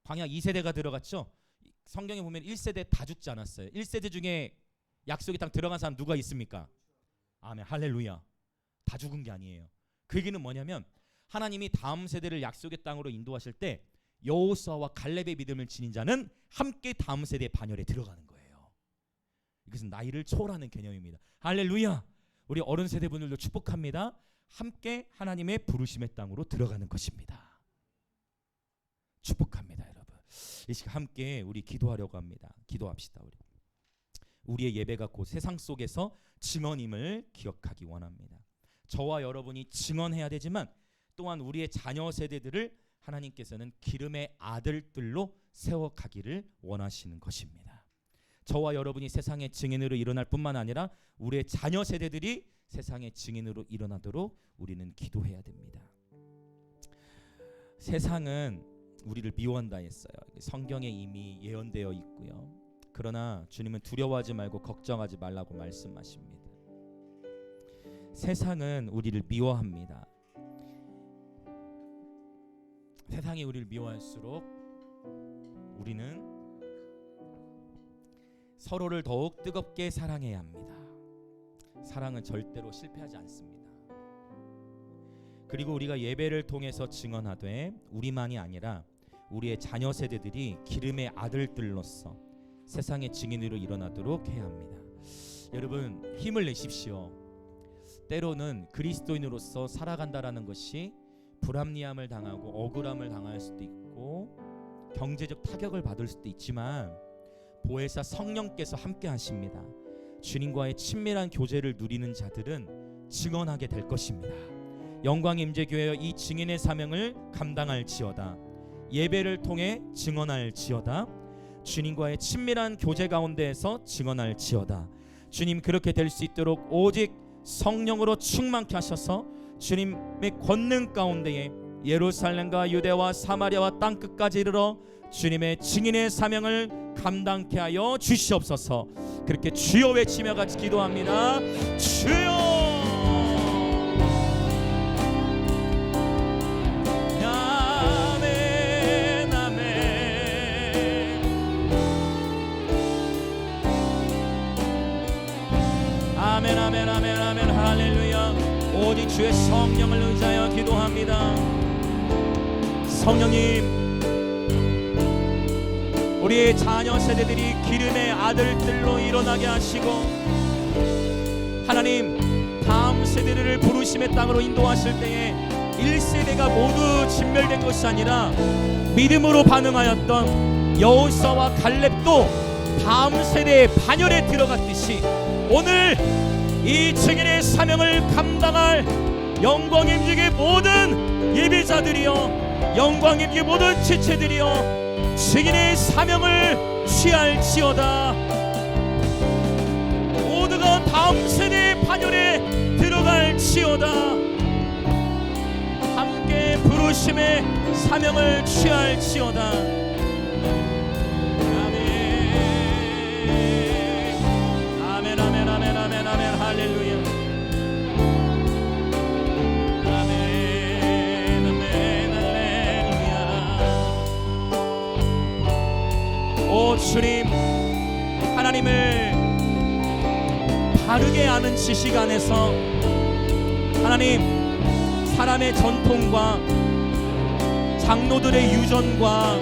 광야 2세대가 들어갔죠. 성경에 보면 1세대 다 죽지 않았어요. 1세대 중에 약속의 땅 들어간 사람 누가 있습니까? 아멘 할렐루야. 다 죽은 게 아니에요. 그 얘기는 뭐냐면 하나님이 다음 세대를 약속의 땅으로 인도하실 때 여호수아와 갈렙의 믿음을 지닌 자는 함께 다음 세대의 반열에 들어가는 거예요. 이것은 나이를 초월하는 개념입니다. 할렐루야. 우리 어른 세대분들도 축복합니다. 함께 하나님의 부르심의 땅으로 들어가는 것입니다. 축복합니다 여러분. 이 시간 함께 우리 기도하려고 합니다. 기도합시다. 우리의 예배가 곧 세상 속에서 증언임을 기억하기 원합니다. 저와 여러분이 증언해야 되지만 또한 우리의 자녀 세대들을 하나님께서는 기름의 아들들로 세워가기를 원하시는 것입니다. 저와 여러분이 세상의 증인으로 일어날 뿐만 아니라 우리의 자녀 세대들이 세상의 증인으로 일어나도록 우리는 기도해야 됩니다. 세상은 우리를 미워한다 했어요. 성경에 이미 예언되어 있고요. 그러나 주님은 두려워하지 말고 걱정하지 말라고 말씀하십니다. 세상은 우리를 미워합니다. 세상이 우리를 미워할수록 우리는 서로를 더욱 뜨겁게 사랑해야 합니다. 사랑은 절대로 실패하지 않습니다. 그리고 우리가 예배를 통해서 증언하되 우리만이 아니라 우리의 자녀 세대들이 기름의 아들들로서 세상의 증인으로 일어나도록 해야 합니다. 여러분 힘을 내십시오. 때로는 그리스도인으로서 살아간다라는 것이 불합리함을 당하고 억울함을 당할 수도 있고 경제적 타격을 받을 수도 있지만 보혜사 성령께서 함께 하십니다. 주님과의 친밀한 교제를 누리는 자들은 증언하게 될 것입니다. 영광 임재교회여 이 증인의 사명을 감당할지어다. 예배를 통해 증언할지어다. 주님과의 친밀한 교제 가운데에서 증언할지어다. 주님 그렇게 될 수 있도록 오직 성령으로 충만케 하셔서 주님의 권능 가운데에 예루살렘과 유대와 사마리아와 땅끝까지 이르러 주님의 증인의 사명을 감당케 하여 주시옵소서. 그렇게 주여 외치며 같이 기도합니다. 주여. 아멘 아멘 아멘 아멘 할렐루야. 오직 주의 성령을 의지하여 기도합니다. 성령님 우리의 자녀 세대들이 기름의 아들들로 일어나게 하시고 하나님 다음 세대를 부르심의 땅으로 인도하실 때에 1세대가 모두 진멸된 것이 아니라 믿음으로 반응하였던 여호수아와 갈렙도 다음 세대의 반열에 들어갔듯이 오늘 이 증인의 사명을 감당할 영광 임직의 모든 예배자들이여 영광 임직의 모든 지체들이여 증인의 사명을 취할지어다. 모두가 다음 세대의 반열에 들어갈지어다. 함께 부르심의 사명을 취할지어다. 아멘 아멘 아멘 아멘 아멘 할렐루야. 오 주님 하나님을 바르게 아는 지식 안에서 하나님 사람의 전통과 장로들의 유전과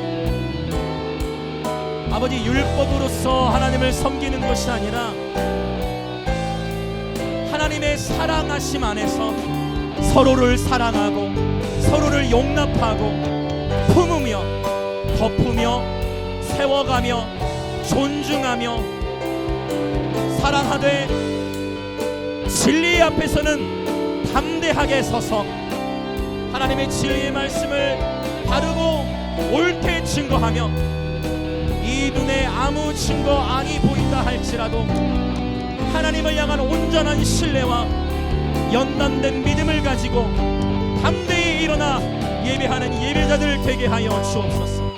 아버지 율법으로서 하나님을 섬기는 것이 아니라 하나님의 사랑하심 안에서 서로를 사랑하고 서로를 용납하고 품으며 덮으며 세워가며 존중하며 사랑하되 진리 앞에서는 담대하게 서서 하나님의 진리의 말씀을 바르고 옳게 증거하며 이 눈에 아무 증거 아니 보인다 할지라도 하나님을 향한 온전한 신뢰와 연단된 믿음을 가지고 담대히 일어나 예배하는 예배자들 되게 하여 주옵소서.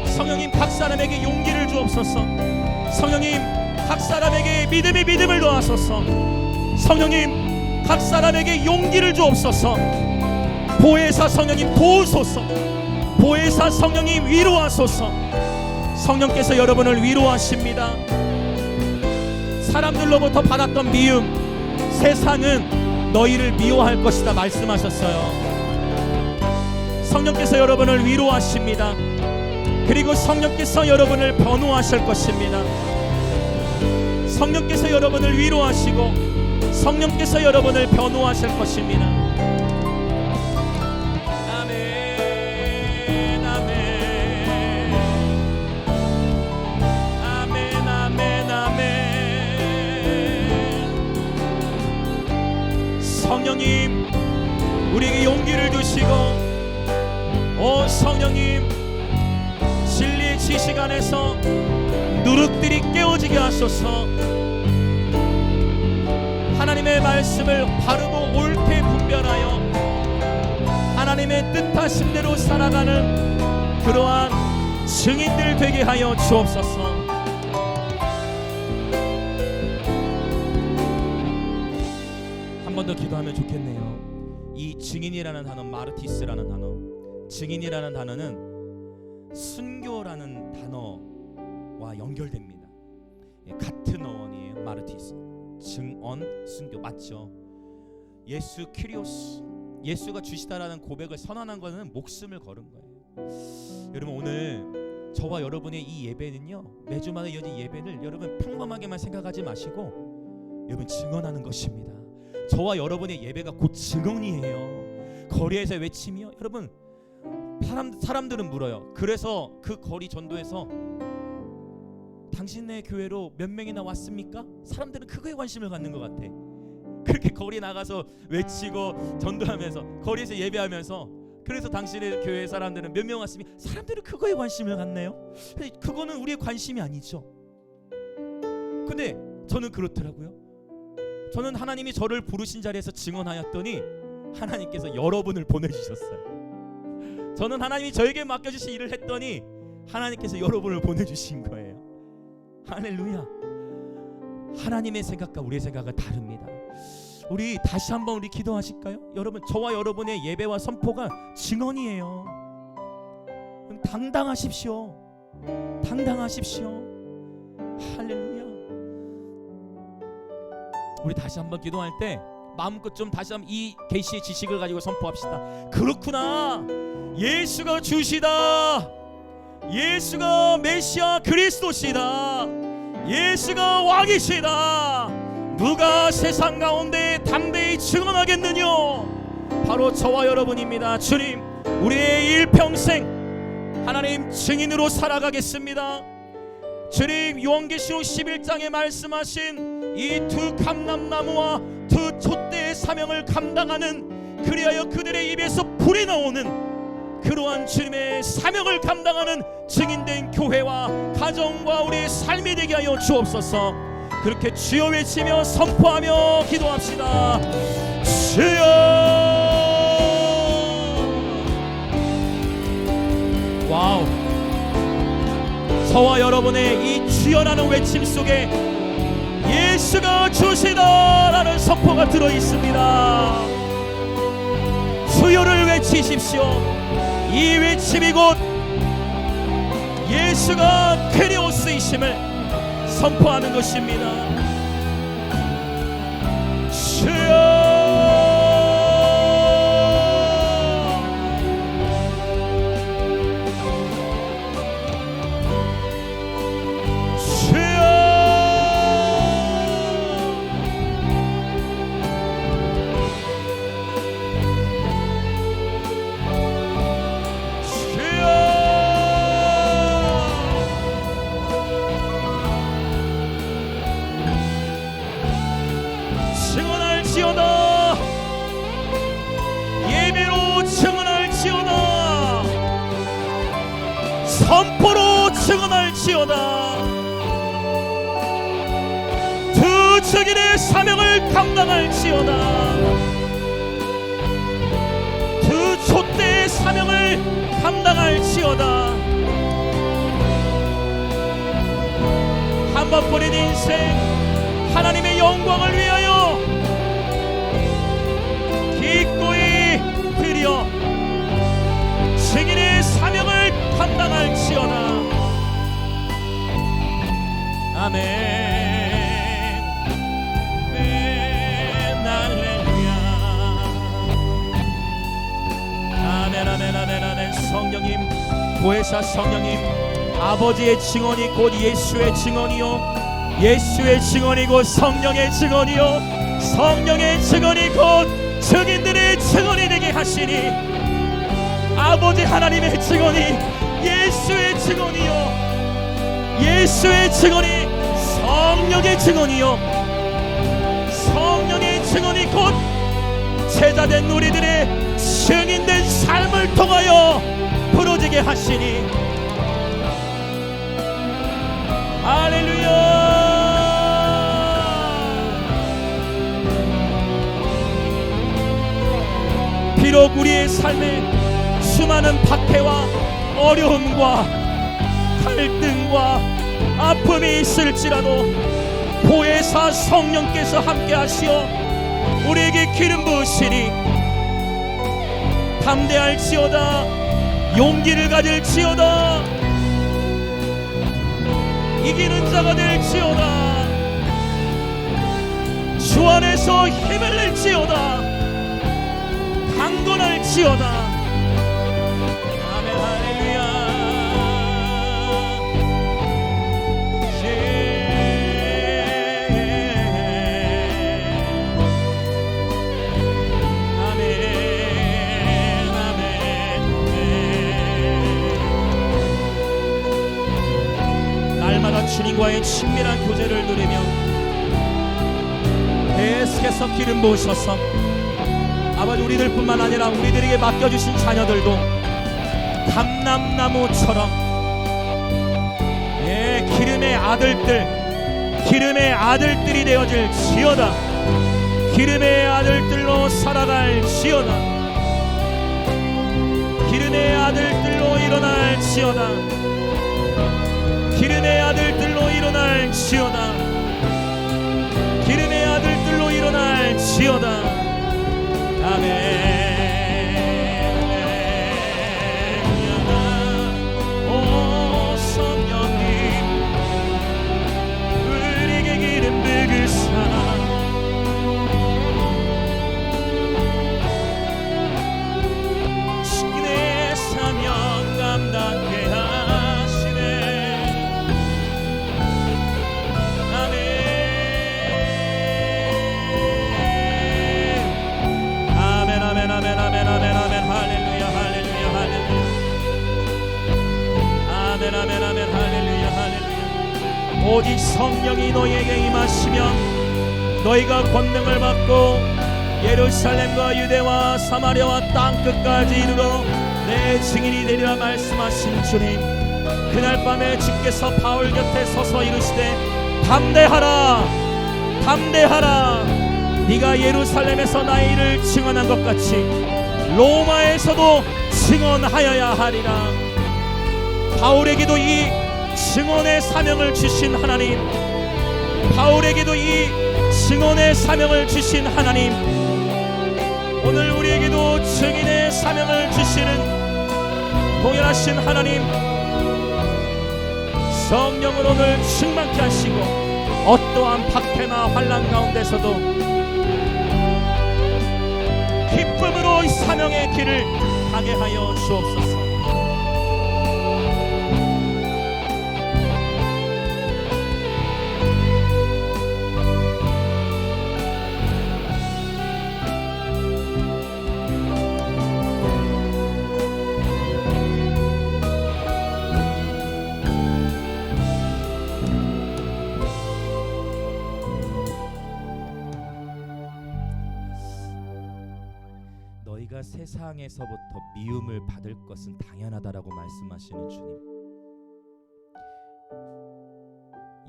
성령님, 각 사람에게 용기를 주옵소서. 성령님, 각 사람에게 믿음을 더하소서. 성령님, 각 사람에게 용기를 주옵소서. 보혜사 성령님 도우소서. 보혜사 성령님 위로하소서. 성령께서 여러분을 위로하십니다. 사람들로부터 받았던 미움, 세상은 너희를 미워할 것이다 말씀하셨어요. 성령께서 여러분을 위로하십니다. 그리고 성령께서 여러분을 변호하실 것입니다. 성령께서 여러분을 위로하시고 성령께서 여러분을 변호하실 것입니다. 아멘, 아멘, 아멘, 아멘, 아멘. 성령님, 우리에게 용기를 주시고, 오 성령님, 진리의 지식 안에서 누룩들이 깨어지게 하소서. 하나님의 말씀을 바르고 옳게 분별하여 하나님의 뜻하심대로 살아가는 그러한 증인들 되게 하여 주옵소서. 한 번 더 기도하면 좋겠네요. 이 증인이라는 단어, 마르티스라는 단어, 증인이라는 단어는 순교라는 단어와 연결됩니다. 같은 어원이에요. 마르티스, 증언, 순교, 맞죠? 예수 키리오스, 예수가 주시다라는 고백을 선언한 것은 목숨을 걸은 거예요. 여러분, 오늘 저와 여러분의 이 예배는요, 매주마다 이어진 예배를 여러분 평범하게만 생각하지 마시고 여러분 증언하는 것입니다. 저와 여러분의 예배가 곧 증언이에요. 거리에서 외치며, 여러분 사람들은 물어요. 그래서 그 거리 전도에서 당신네 교회로 몇 명이나 왔습니까? 사람들은 그거에 관심을 갖는 것 같아. 그렇게 거리 나가서 외치고 전도하면서 거리에서 예배하면서, 그래서 당신의 교회 사람들은 몇 명 왔습니까? 사람들은 그거에 관심을 갖네요. 그거는 우리의 관심이 아니죠. 근데 저는 그렇더라고요. 저는 하나님이 저를 부르신 자리에서 증언하였더니 하나님께서 여러분을 보내주셨어요. 저는 하나님이 저에게 맡겨주신 일을 했더니 하나님께서 여러분을 보내주신 거예요. 할렐루야. 하나님의 생각과 우리의 생각은 다릅니다. 우리 다시 한번 우리 기도하실까요? 여러분, 저와 여러분의 예배와 선포가 증언이에요. 당당하십시오. 당당하십시오. 할렐루야. 우리 다시 한번 기도할 때 마음껏 좀 다시 한번 이 계시의 지식을 가지고 선포합시다. 그렇구나, 예수가 주시다. 예수가 메시아 그리스도시다. 예수가 왕이시다. 누가 세상 가운데 담대히 증언하겠느냐? 바로 저와 여러분입니다. 주님, 우리의 일평생 하나님 증인으로 살아가겠습니다. 주님, 요한계시록 11장에 말씀하신 이 두 감람나무와 두 촛대의 사명을 감당하는, 그리하여 그들의 입에서 불이 나오는 그러한 주님의 사명을 감당하는 증인된 교회와 가정과 우리의 삶이 되게 하여 주옵소서. 그렇게 주여 외치며 선포하며 기도합시다. 주여. 와우. 저와 여러분의 이 주여라는 외침 속에 예수가 주시다라는 선포가 들어있습니다. 주여를 외치십시오. 이 외침이 곧 예수가 크리오스이심을 선포하는 것입니다. 주여. 증언할지어다. 선포로 증언할지어다. 두 증인의 사명을 감당할지어다. 두 촛대의 사명을 감당할지어다. 한 번뿐인 인생 하나님의 영광을 위하여 기꺼이 드려 증인의 사명을 감당할지어다. 아멘. 할렐루야. 아멘 아멘 아멘 아멘. 성령님, 보혜사 성령님, 아버지의 증언이 곧 예수의 증언이요, 예수의 증언이 곧 성령의 증언이요, 성령의 증언이 곧 증인들의 증언이 되게 하시니, 아버지 하나님의 증언이 예수의 증언이요, 예수의 증언이 성령의 증언이요, 성령의 증언이 곧 제자된 우리들의 증인된 삶을 통하여 부러지게 하시니, 할렐루야. 비록 우리의 삶에 수많은 박해와 어려움과 갈등과 아픔이 있을지라도 보혜사 성령께서 함께 하시어 우리에게 기름 부으시니 담대할지어다, 용기를 가질지어다, 이기는 자가 될지어다, 주 안에서 힘을 낼지어다, 강건할지어다. 아멘 할렐루야. 아멘 아멘. 날마다 주님과의 친밀한 교제를 누리며 계속해서 기름 부으셔서 아버지, 우리들뿐만 아니라 우리들에게 맡겨주신 자녀들도 감람나무처럼 기름의 아들들, 기름의 아들들이 되어질지어다. 기름의 아들들로 살아갈지어다. 기름의 아들들로 일어날지어다. 기름의 아들들로 일어날지어다. 기름의 아들들로 일어날지어다. 아멘. 오 성령님, 우리에게 기름 부으사 신의 사명 감당케 하시네. 아멘 아멘 아멘 아멘 아멘 아멘. 할렐루야 할렐루야 할렐루야. 아멘 아멘 아멘 할렐루야 할렐루야. 오직 성령이 너희에게 임하시면 너희가 권능을 받고 예루살렘과 유대와 사마리아와 땅끝까지 이르러 내 증인이 되리라 말씀하신 주님, 그날 밤에 주께서 바울 곁에 서서 이르시되 담대하라 담대하라, 네가 예루살렘에서 나의 일을 증언한 것 같이 로마에서도 증언하여야 하리라. 바울에게도 이 증언의 사명을 주신 하나님, 바울에게도 이 증언의 사명을 주신 하나님, 오늘 우리에게도 증인의 사명을 주시는 동일하신 하나님, 성령을 오늘 충만케 하시고 어떠한 박해나 환난 가운데서도 기쁨으로 이 사명의 길을 가게 하여 주옵소서. 너희가 세상에서부터 미움을 받을 것은 당연하다라고 말씀하시는 주님,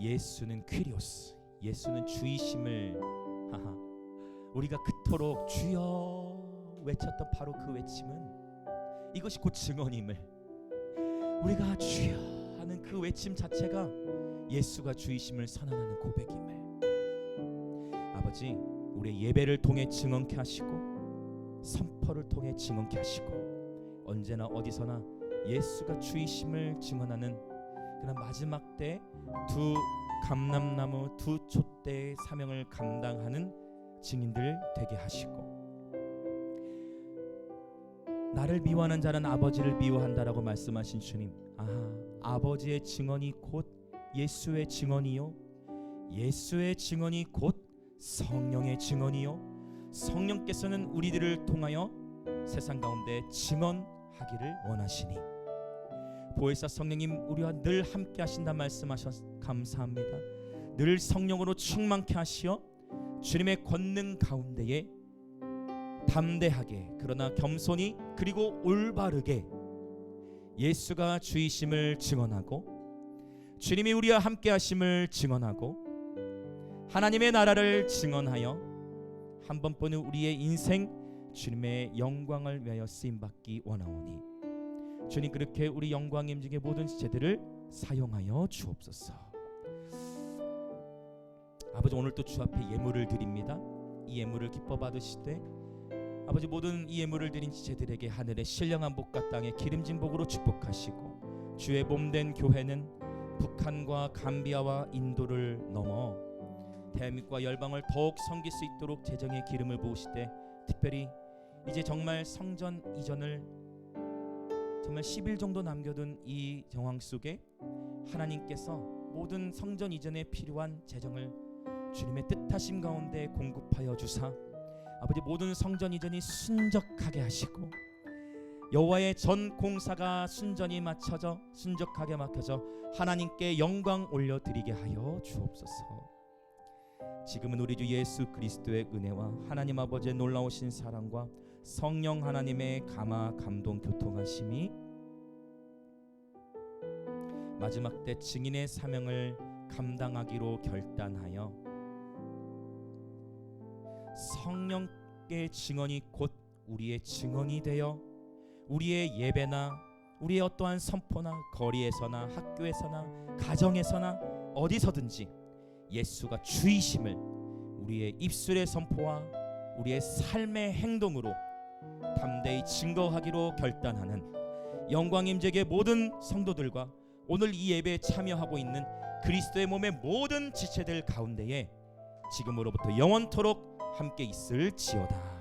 예수는 퀴리오스, 예수는 주이심을 우리가 그토록 주여 외쳤던 바로 그 외침은 이것이 곧 증언임을, 우리가 주여 하는 그 외침 자체가 예수가 주이심을 선언하는 고백임을 아버지 우리의 예배를 통해 증언케 하시고 선포를 통해 증언케 하시고 언제나 어디서나 예수가 주이심을 증언하는 그런 마지막 때 두 감람나무 두 촛대의 사명을 감당하는 증인들 되게 하시고, 나를 미워하는 자는 아버지를 미워한다라고 말씀하신 주님, 아버지의 증언이 곧 예수의 증언이요, 예수의 증언이 곧 성령의 증언이요, 성령께서는 우리들을 통하여 세상 가운데 증언하기를 원하시니 보혜사 성령님 우리와 늘 함께 하신다 말씀하셔서 감사합니다. 늘 성령으로 충만케 하시어 주님의 권능 가운데에 담대하게 그러나 겸손히 그리고 올바르게 예수가 주이심을 증언하고 주님이 우리와 함께 하심을 증언하고 하나님의 나라를 증언하여 한 번뿐인 우리의 인생 주님의 영광을 위하여 쓰임받기 원하오니 주님 그렇게 우리 영광 임직의 모든 지체들을 사용하여 주옵소서. 아버지 오늘 또 주 앞에 예물을 드립니다. 이 예물을 기뻐 받으시되 아버지 모든 이 예물을 드린 지체들에게 하늘의 신령한 복과 땅의 기름진 복으로 축복하시고 주의 몸된 교회는 북한과 감비아와 인도를 넘어 대한민국과 열방을 더욱 섬길 수 있도록 재정의 기름을 부으시되 특별히 이제 정말 성전 이전을 정말 10일 정도 남겨둔 이 정황 속에 하나님께서 모든 성전 이전에 필요한 재정을 주님의 뜻하심 가운데 공급하여 주사 아버지 모든 성전 이전이 순적하게 하시고 여호와의 전 공사가 순전히 맞춰져 순적하게 맡겨져 하나님께 영광 올려드리게 하여 주옵소서. 지금은 우리 주 예수 그리스도의 은혜와 하나님 아버지의 놀라우신 사랑과 성령 하나님의 감화 감동 교통하심이 마지막 때 증인의 사명을 감당하기로 결단하여 성령의 증언이 곧 우리의 증언이 되어 우리의 예배나 우리의 어떠한 선포나 거리에서나 학교에서나 가정에서나 어디서든지 예수가 주이심을 우리의 입술의 선포와 우리의 삶의 행동으로 담대히 증거하기로 결단하는 영광 임재의 모든 성도들과 오늘 이 예배에 참여하고 있는 그리스도의 몸의 모든 지체들 가운데에 지금으로부터 영원토록 함께 있을지어다.